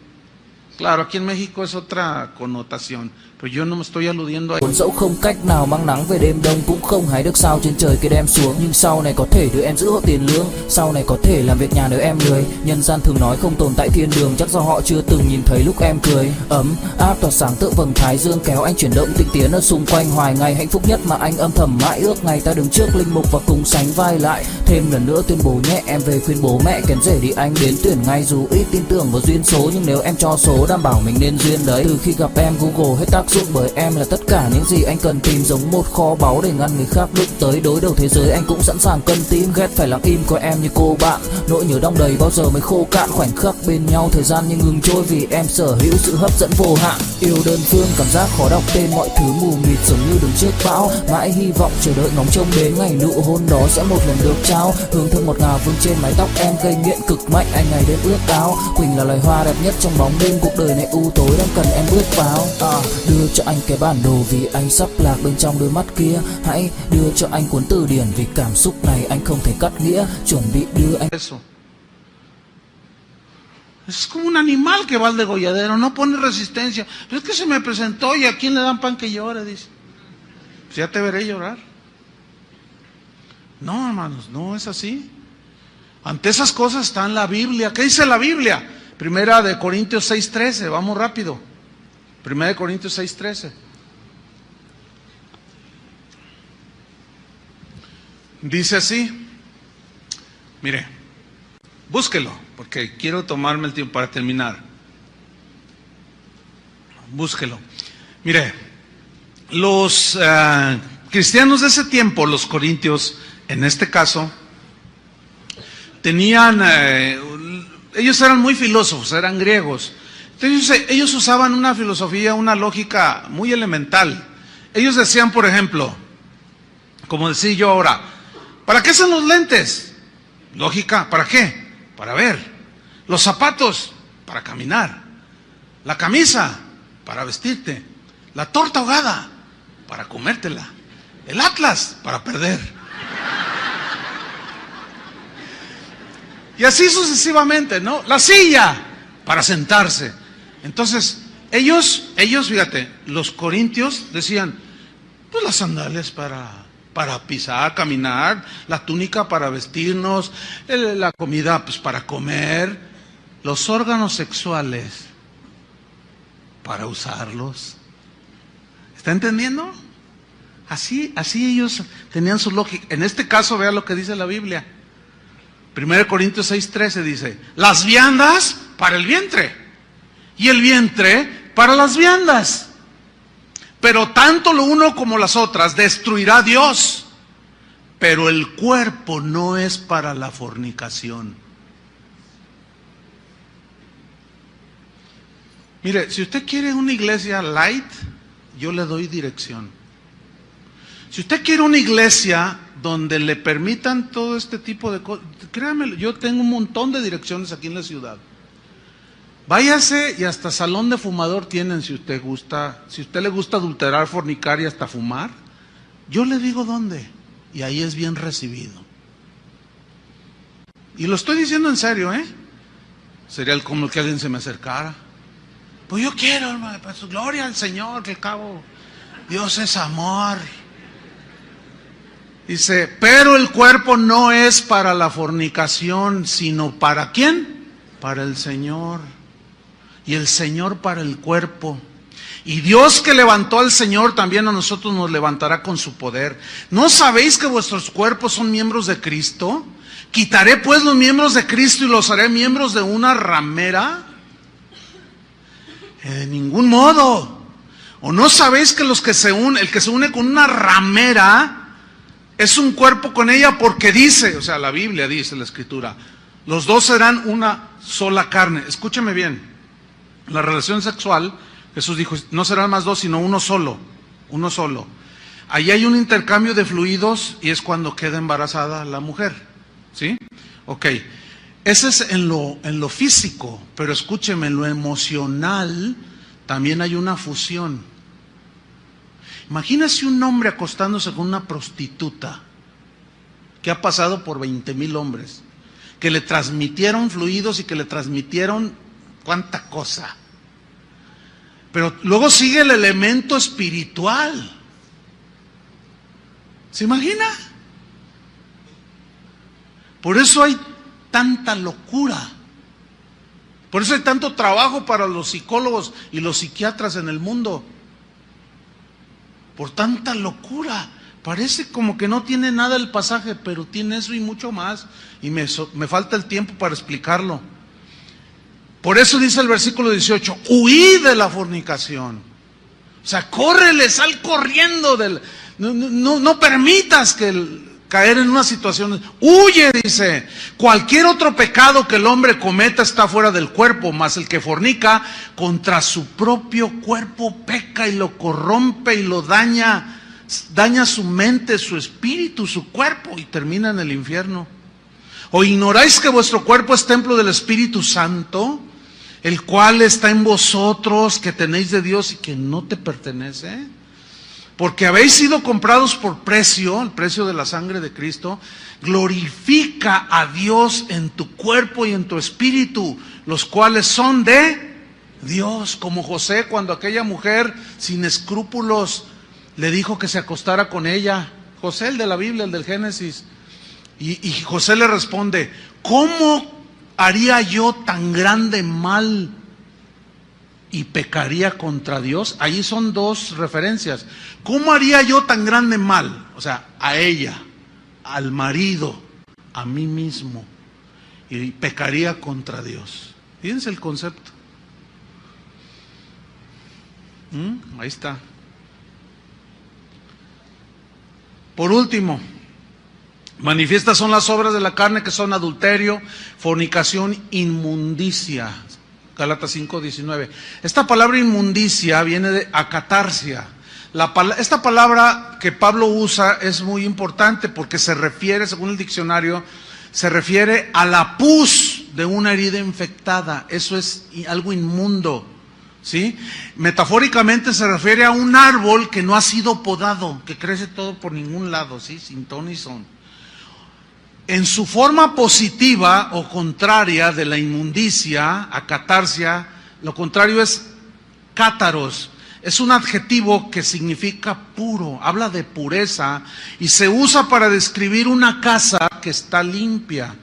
Speaker 1: Claro, aquí en México es otra connotación, pero yo no me estoy aludiendo a...
Speaker 2: Buồn dẫu không cách nào mang nắng về đêm đông, cũng không hái được sao trên trời kia đem xuống, nhưng sau này có thể đưa em giữ hộ tiền lương, sau này có thể làm việc nhà nếu em lười. Nhân gian thường nói không tồn tại thiên đường, chắc do họ chưa từng nhìn thấy lúc em cười. Ấm áp tỏa sáng tựa vầng thái dương, kéo anh chuyển động tinh tiến ở xung quanh, hoài ngày hạnh phúc nhất mà anh âm thầm mãi ước, ngày ta đứng trước linh mục và cùng sánh vai lại. Thêm lần nữa tuyên bố nhẹ, em về khuyên bố mẹ kén rể đi anh đến tuyển ngay, dù ít tin tưởng vào duyên số, nhưng nếu em cho số đảm bảo mình nên duyên đấy. Từ khi gặp em Google hết tác dụng, bởi em là tất cả những gì anh cần tìm, giống một kho báu để ngăn người khác đụng tới. Đối đầu thế giới anh cũng sẵn sàng cân tím, ghét phải lặng im coi em như cô bạn, nỗi nhớ đong đầy bao giờ mới khô cạn. Khoảnh khắc bên nhau thời gian như ngừng trôi, vì em sở hữu sự hấp dẫn vô hạn. Yêu đơn phương cảm giác khó đọc tên, mọi thứ mù mịt giống như đứng trước bão, mãi hy vọng chờ đợi ngóng trông đến ngày nụ hôn đó sẽ một lần được trao. Hương thơm ngọt ngào vương trên mái tóc em, gây nghiện cực mạnh anh ngày đêm ước ao. Quỳnh là loài hoa đẹp nhất trong bóng đêm, cuộc đời này u tối đang cần em bước vào. Đưa cho anh cái bản đồ vì anh sắp lạc bên trong đôi mắt kia, hãy đưa cho anh cuốn từ điển vì cảm xúc này anh không thể cắt nghĩa, chuẩn bị đưa anh.
Speaker 1: Eso. Es como un animal que va al degolladero, no pone resistencia. Pero es que se me presentó y a quién le dan pan que llore, dice. Pues ya te veré llorar. No, hermanos, no es así. Ante esas cosas está en la Biblia. ¿Qué dice la Biblia? Primera de Corintios 6:13, vamos rápido. Primera de Corintios 6:13. Dice así, mire, búsquelo, porque quiero tomarme el tiempo para terminar. Búsquelo. Mire, los cristianos de ese tiempo, los corintios, en este caso, tenían, ellos eran muy filósofos, eran griegos. Entonces ellos usaban una filosofía, una lógica muy elemental. Ellos decían, por ejemplo, como decía yo ahora, ¿para qué son los lentes? Lógica, ¿para qué? Para ver. Los zapatos, para caminar. La camisa, para vestirte. La torta ahogada, para comértela. El atlas, para perder. Y así sucesivamente, ¿no? La silla, para sentarse. Entonces, ellos, fíjate, los corintios decían, pues las sandalias para pisar, caminar, la túnica para vestirnos, la comida pues para comer, los órganos sexuales para usarlos. ¿Está entendiendo? Así ellos tenían su lógica. En este caso, vea lo que dice la Biblia. 1 Corintios 6:13 dice, las viandas para el vientre y el vientre para las viandas. Pero tanto lo uno como las otras destruirá Dios. Pero el cuerpo no es para la fornicación. Mire, si usted quiere una iglesia light, yo le doy dirección. Si usted quiere una iglesia donde le permitan todo este tipo de cosas, créanme, yo tengo un montón de direcciones aquí en la ciudad. Váyase y hasta salón de fumador tienen si usted gusta. Si a usted le gusta adulterar, fornicar y hasta fumar, yo le digo dónde. Y ahí es bien recibido. Y lo estoy diciendo en serio, Sería como que alguien se me acercara. Pues yo quiero, hermano, pues, gloria al Señor, que al cabo Dios es amor. Dice, pero el cuerpo no es para la fornicación, sino ¿para quién? Para el Señor. Y el Señor para el cuerpo. Y Dios que levantó al Señor también a nosotros nos levantará con su poder. ¿No sabéis que vuestros cuerpos son miembros de Cristo? ¿Quitaré pues los miembros de Cristo y los haré miembros de una ramera? De ningún modo. ¿O no sabéis que el que se une con una ramera es un cuerpo con ella? Porque dice, o sea, la Biblia dice, la Escritura, los dos serán una sola carne. Escúcheme bien, la relación sexual, Jesús dijo, no serán más dos, sino uno solo, uno solo. Ahí hay un intercambio de fluidos y es cuando queda embarazada la mujer, ¿sí? Ok, ese es en lo físico, pero escúcheme, en lo emocional también hay una fusión. Imagínese un hombre acostándose con una prostituta que ha pasado por 20,000 hombres, que le transmitieron fluidos y que le transmitieron cuánta cosa. Pero luego sigue el elemento espiritual. ¿Se imagina? Por eso hay tanta locura. Por eso hay tanto trabajo para los psicólogos y los psiquiatras en el mundo. Por tanta locura. Parece como que no tiene nada el pasaje, pero tiene eso y mucho más. Y me falta el tiempo para explicarlo. Por eso dice el versículo 18, huid de la fornicación. O sea, córrele, sal corriendo. No permitas caer en una situación. Huye, dice. Cualquier otro pecado que el hombre cometa está fuera del cuerpo, mas el que fornica contra su propio cuerpo peca y lo corrompe y lo daña su mente, su espíritu, su cuerpo y termina en el infierno. ¿O ignoráis que vuestro cuerpo es templo del Espíritu Santo, el cual está en vosotros, que tenéis de Dios y que no te pertenece? Porque habéis sido comprados por precio, el precio de la sangre de Cristo. Glorifica a Dios en tu cuerpo y en tu espíritu, los cuales son de Dios. Como José, cuando aquella mujer sin escrúpulos le dijo que se acostara con ella. José, el de la Biblia, el del Génesis. Y José le responde, ¿cómo haría yo tan grande mal y pecaría contra Dios? Ahí son dos referencias. ¿Cómo haría yo tan grande mal? O sea, a ella, al marido, a mí mismo, y pecaría contra Dios. Fíjense el concepto. Ahí está. Por último, manifiestas son las obras de la carne, que son adulterio, fornicación, inmundicia. Gálatas 5:19. Esta palabra inmundicia viene de acatarsia. Esta palabra que Pablo usa es muy importante porque se refiere, según el diccionario, se refiere a la pus de una herida infectada. Eso es algo inmundo, ¿sí? Metafóricamente se refiere a un árbol que no ha sido podado, que crece todo por ningún lado, ¿sí? Sin ton ni son. En su forma positiva o contraria de la inmundicia, acatarsia, lo contrario es cátaros. Es un adjetivo que significa puro, habla de pureza y se usa para describir una casa que está limpia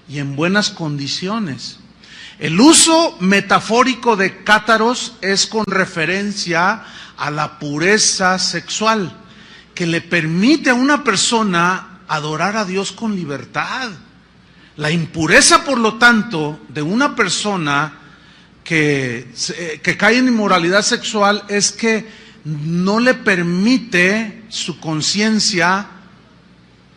Speaker 1: y en buenas condiciones. El uso metafórico de cátaros es con referencia a la pureza sexual, que le permite a una persona adorar a Dios con libertad. La impureza, por lo tanto, de una persona que cae en inmoralidad sexual es que no le permite su conciencia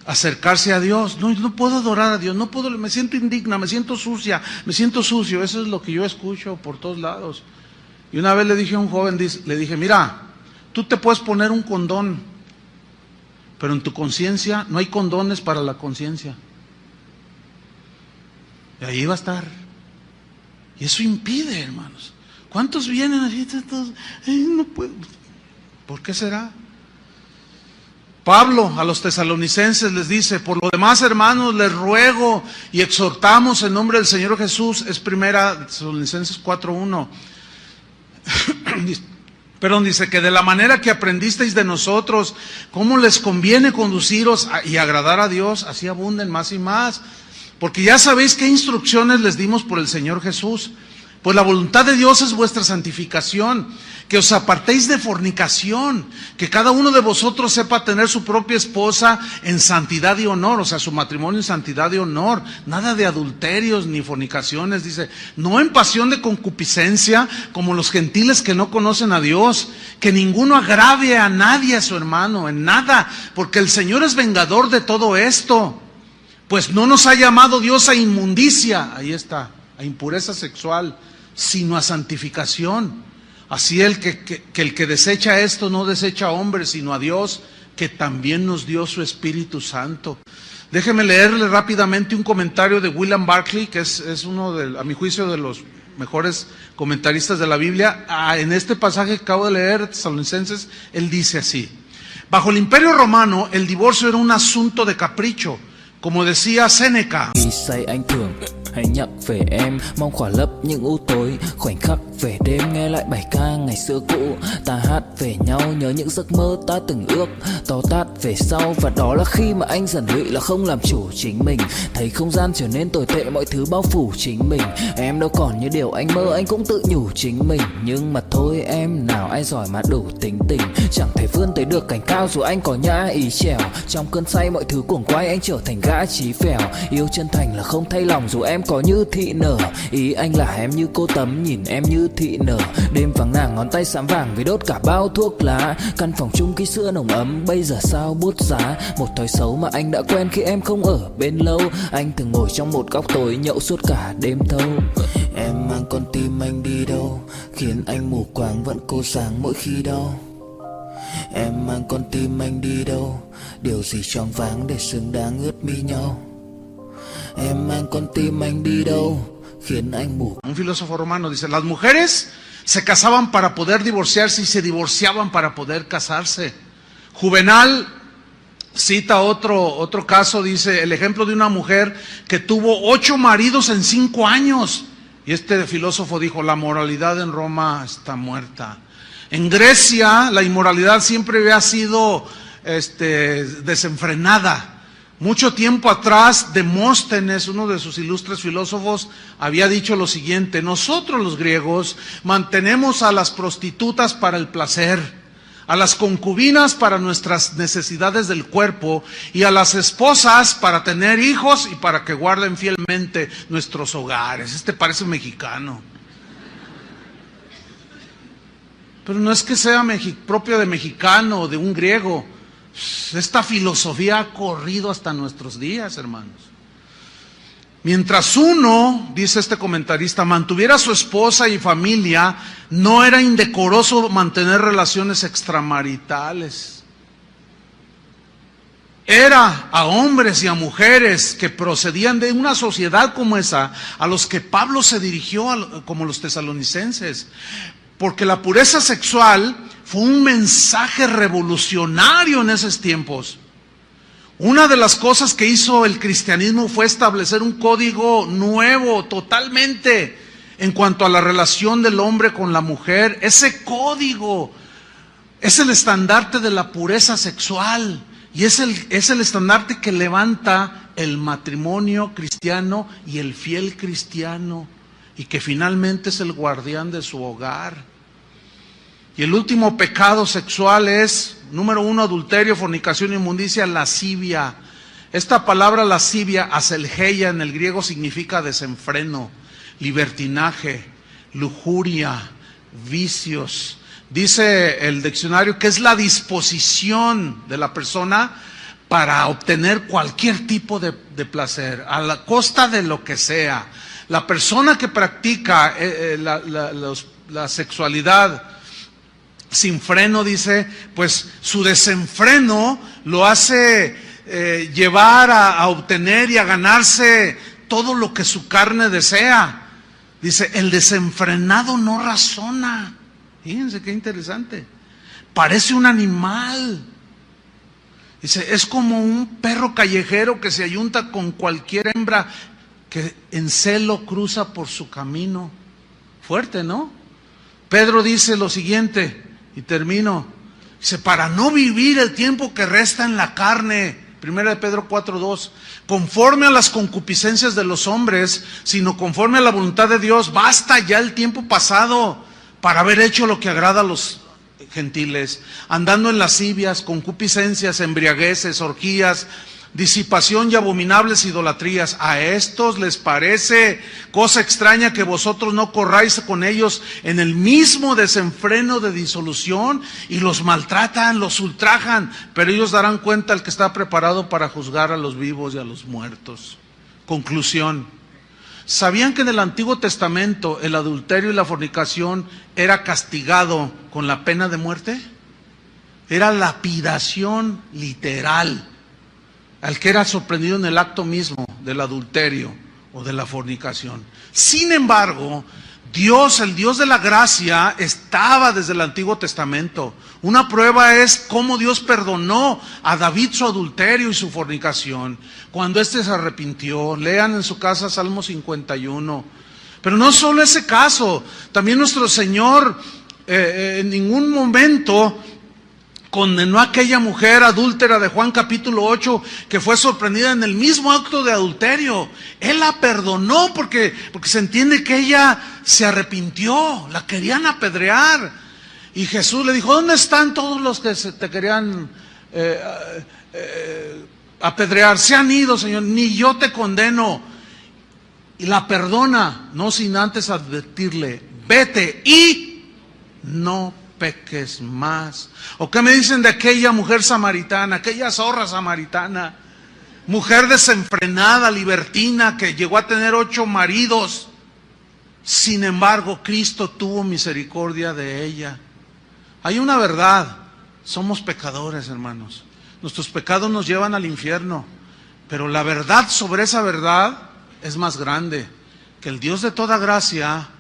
Speaker 1: acercarse a Dios. No puedo adorar a Dios, no puedo, me siento indigna, me siento sucia, me siento sucio. Eso es lo que yo escucho por todos lados. Y una vez le dije a un joven, le dije, mira, tú te puedes poner un condón, pero en tu conciencia no hay condones para la conciencia. Y ahí va a estar. Y eso impide, hermanos. ¿Cuántos vienen así? No puedo. ¿Por qué será? Pablo a los tesalonicenses les dice: por lo demás, hermanos, les ruego y exhortamos en nombre del Señor Jesús. Es primera Tesalonicenses 4:1. Perdón, dice que de la manera que aprendisteis de nosotros, cómo les conviene conduciros y agradar a Dios, así abunden más y más. Porque ya sabéis qué instrucciones les dimos por el Señor Jesús. Pues la voluntad de Dios es vuestra santificación, que os apartéis de fornicación, que cada uno de vosotros sepa tener su propia esposa en santidad y honor, o sea, su matrimonio en santidad y honor, nada de adulterios ni fornicaciones, dice, no en pasión de concupiscencia, como los gentiles que no conocen a Dios, que ninguno agrave a nadie, a su hermano, en nada, porque el Señor es vengador de todo esto, pues no nos ha llamado Dios a inmundicia, ahí está, a impureza sexual, sino a santificación. Así el que desecha esto no desecha a hombres, sino a Dios, que también nos dio su Espíritu Santo. Déjeme leerle rápidamente un comentario de William Barclay, que es uno, a mi juicio, de los mejores comentaristas de la Biblia. En este pasaje que acabo de leer, Tesalonicenses, él dice así: bajo el Imperio Romano, el divorcio era un asunto de capricho, como decía Séneca.
Speaker 2: Hãy nhắc về em, mong khỏa lấp những u tối. Khoảnh khắc về đêm nghe lại bài ca ngày xưa cũ. Ta hát về nhau nhớ những giấc mơ ta từng ước. To tát về sau và đó là khi mà anh dần lụy là không làm chủ chính mình. Thấy không gian trở nên tồi tệ, mọi thứ bao phủ chính mình. Em đâu còn như điều anh mơ, anh cũng tự nhủ chính mình. Nhưng mà thôi em, nào ai giỏi mà đủ tính tình. Chẳng thể vươn tới được cảnh cao dù anh có nhã ý trèo. Trong cơn say mọi thứ cuồng quay, anh trở thành gã chí phèo. Yêu chân thành là không thay lòng dù em có như thị nở. Ý anh là em như cô Tấm, nhìn em như thị nở. Đêm vắng nàng ngón tay xám vàng vì đốt cả bao thuốc lá. Căn phòng chung ký sữa nồng ấm, bây giờ sao bút giá. Một thói xấu mà anh đã quen khi em không ở bên lâu. Anh thường ngồi trong một góc tối nhậu suốt cả đêm thâu. Em mang con tim anh đi đâu, khiến anh mù quáng vẫn cô sáng mỗi khi đau. Em mang con tim anh đi đâu, điều gì choáng váng để xứng đáng ướt mi nhau. Em mang con tim anh đi đâu, khiến anh mù.
Speaker 1: Un filósofo romano dice: las mujeres se casaban para poder divorciarse y se divorciaban para poder casarse. Juvenal cita otro caso, dice el ejemplo de una mujer que tuvo 8 maridos en 5 años. Y este filósofo dijo: la moralidad en Roma está muerta. En Grecia la inmoralidad siempre había sido desenfrenada. Mucho tiempo atrás, Demóstenes, uno de sus ilustres filósofos, había dicho lo siguiente: nosotros los griegos mantenemos a las prostitutas para el placer, a las concubinas para nuestras necesidades del cuerpo y a las esposas para tener hijos y para que guarden fielmente nuestros hogares. Este parece mexicano. Pero no es que sea propio de mexicano o de un griego. Esta filosofía ha corrido hasta nuestros días, hermanos. Mientras uno, dice este comentarista, mantuviera a su esposa y familia, no era indecoroso mantener relaciones extramaritales. Era a hombres y a mujeres que procedían de una sociedad como esa, a los que Pablo se dirigió, como los tesalonicenses. Porque la pureza sexual fue un mensaje revolucionario en esos tiempos. Una de las cosas que hizo el cristianismo fue establecer un código nuevo totalmente en cuanto a la relación del hombre con la mujer. Ese código es el estandarte de la pureza sexual y es el estandarte que levanta el matrimonio cristiano y el fiel cristiano, y que finalmente es el guardián de su hogar. Y el último pecado sexual es, número 1, adulterio, fornicación, inmundicia, lascivia. Esta palabra lascivia, aselgeia, en el griego significa desenfreno, libertinaje, lujuria, vicios. Dice el diccionario que es la disposición de la persona para obtener cualquier tipo de placer, a la costa de lo que sea. La persona que practica la sexualidad sin freno, dice, pues su desenfreno lo hace llevar a obtener y a ganarse todo lo que su carne desea. Dice, el desenfrenado no razona. Fíjense qué interesante. Parece un animal. Dice, es como un perro callejero que se ayunta con cualquier hembra que en celo cruza por su camino. Fuerte, ¿no? Pedro dice lo siguiente, y termino. Dice, para no vivir el tiempo que resta en la carne, 1 Pedro 4:2, conforme a las concupiscencias de los hombres, sino conforme a la voluntad de Dios. Basta ya el tiempo pasado para haber hecho lo que agrada a los gentiles, andando en lascivias, concupiscencias, embriagueces, orgías, disipación y abominables idolatrías. A estos les parece cosa extraña que vosotros no corráis con ellos en el mismo desenfreno de disolución, y los maltratan, los ultrajan, pero ellos darán cuenta al que está preparado para juzgar a los vivos y a los muertos. Conclusión. ¿Sabían que en el Antiguo Testamento el adulterio y la fornicación era castigado con la pena de muerte? Era lapidación literal al que era sorprendido en el acto mismo del adulterio o de la fornicación. Sin embargo, Dios, el Dios de la gracia, estaba desde el Antiguo Testamento. Una prueba es cómo Dios perdonó a David su adulterio y su fornicación, cuando éste se arrepintió. Lean en su casa Salmo 51. Pero no solo ese caso, también nuestro Señor en ningún momento condenó a aquella mujer adúltera de Juan capítulo 8, que fue sorprendida en el mismo acto de adulterio. Él la perdonó porque se entiende que ella se arrepintió, la querían apedrear. Y Jesús le dijo, ¿dónde están todos los que te querían apedrear? Se han ido, Señor, ni yo te condeno. Y la perdona, no sin antes advertirle, vete y no peques más. ¿O qué me dicen de aquella mujer samaritana, aquella zorra samaritana? Mujer desenfrenada, libertina, que llegó a tener 8 maridos. Sin embargo, Cristo tuvo misericordia de ella. Hay una verdad, somos pecadores, hermanos. Nuestros pecados nos llevan al infierno, pero la verdad sobre esa verdad es más grande, que el Dios de toda gracia,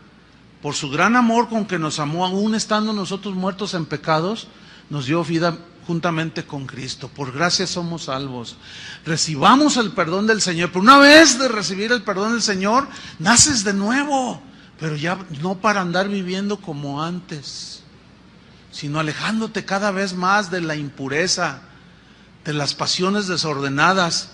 Speaker 1: por su gran amor con que nos amó, aún estando nosotros muertos en pecados, nos dio vida juntamente con Cristo. Por gracia somos salvos. Recibamos el perdón del Señor. Pero una vez de recibir el perdón del Señor, naces de nuevo, pero ya no para andar viviendo como antes, sino alejándote cada vez más de la impureza, de las pasiones desordenadas.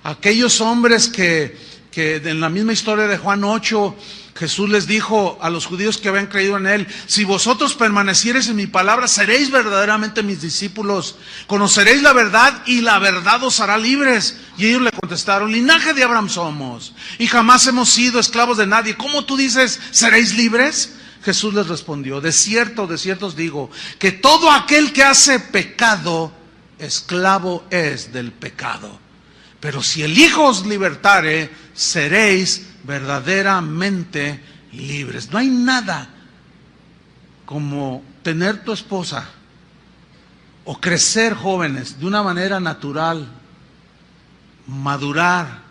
Speaker 1: Aquellos hombres que en la misma historia de Juan 8, Jesús les dijo a los judíos que habían creído en Él, si vosotros permaneciereis en mi palabra, seréis verdaderamente mis discípulos, conoceréis la verdad y la verdad os hará libres. Y ellos le contestaron, linaje de Abraham somos y jamás hemos sido esclavos de nadie. ¿Cómo tú dices, seréis libres? Jesús les respondió, de cierto os digo, que todo aquel que hace pecado, esclavo es del pecado. Pero si el Hijo os libertare, seréis verdaderamente libres. No hay nada como tener tu esposa o crecer jóvenes de una manera natural, madurar,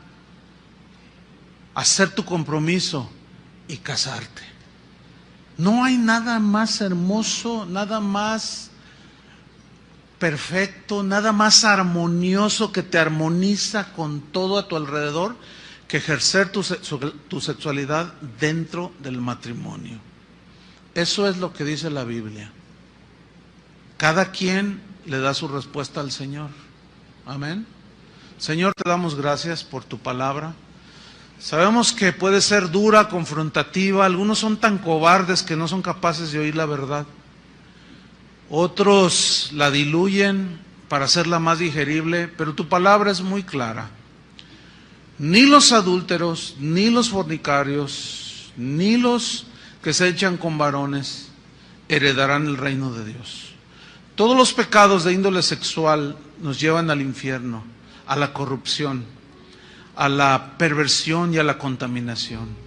Speaker 1: hacer tu compromiso y casarte. No hay nada más hermoso, nada más perfecto, nada más armonioso que te armoniza con todo a tu alrededor que ejercer tu sexualidad dentro del matrimonio. Eso es lo que dice la Biblia. Cada quien le da su respuesta al Señor. Amén. Señor, te damos gracias por tu palabra. Sabemos que puede ser dura, confrontativa. Algunos son tan cobardes que no son capaces de oír la verdad. Otros la diluyen para hacerla más digerible, pero tu palabra es muy clara. Ni los adúlteros, ni los fornicarios, ni los que se echan con varones heredarán el reino de Dios. Todos los pecados de índole sexual nos llevan al infierno, a la corrupción, a la perversión y a la contaminación.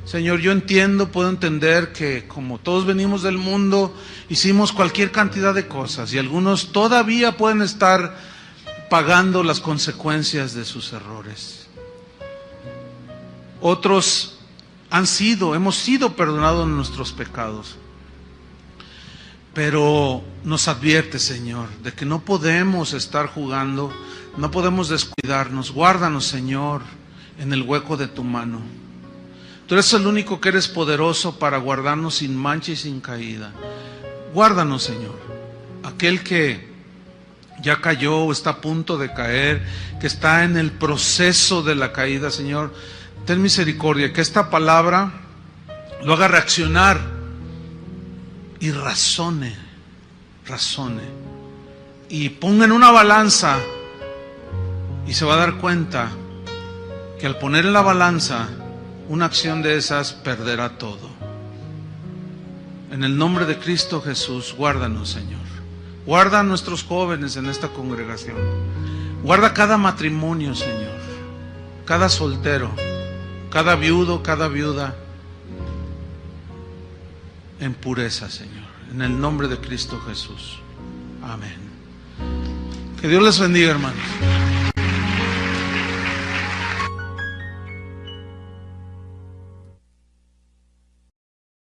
Speaker 1: Señor, yo entiendo, puedo entender que como todos venimos del mundo, hicimos cualquier cantidad de cosas y algunos todavía pueden estar pagando las consecuencias de sus errores. Otros hemos sido perdonados en nuestros pecados. pero nos advierte, Señor, de que no podemos estar jugando, no podemos descuidarnos. Guárdanos, Señor, en el hueco de tu mano. Tú eres el único que eres poderoso para guardarnos sin mancha y sin caída. Guárdanos, Señor. Aquel que ya cayó o está a punto de caer, que está en el proceso de la caída, Señor, ten misericordia, que esta palabra lo haga reaccionar y razone, y ponga en una balanza, y se va a dar cuenta que al poner en la balanza una acción de esas perderá todo. En el nombre de Cristo Jesús, guárdanos, Señor. Guarda a nuestros jóvenes en esta congregación. Guarda cada matrimonio, Señor, cada soltero, cada viudo, cada viuda, en pureza, Señor, en el nombre de Cristo Jesús. Amén. Que Dios les bendiga, hermanos.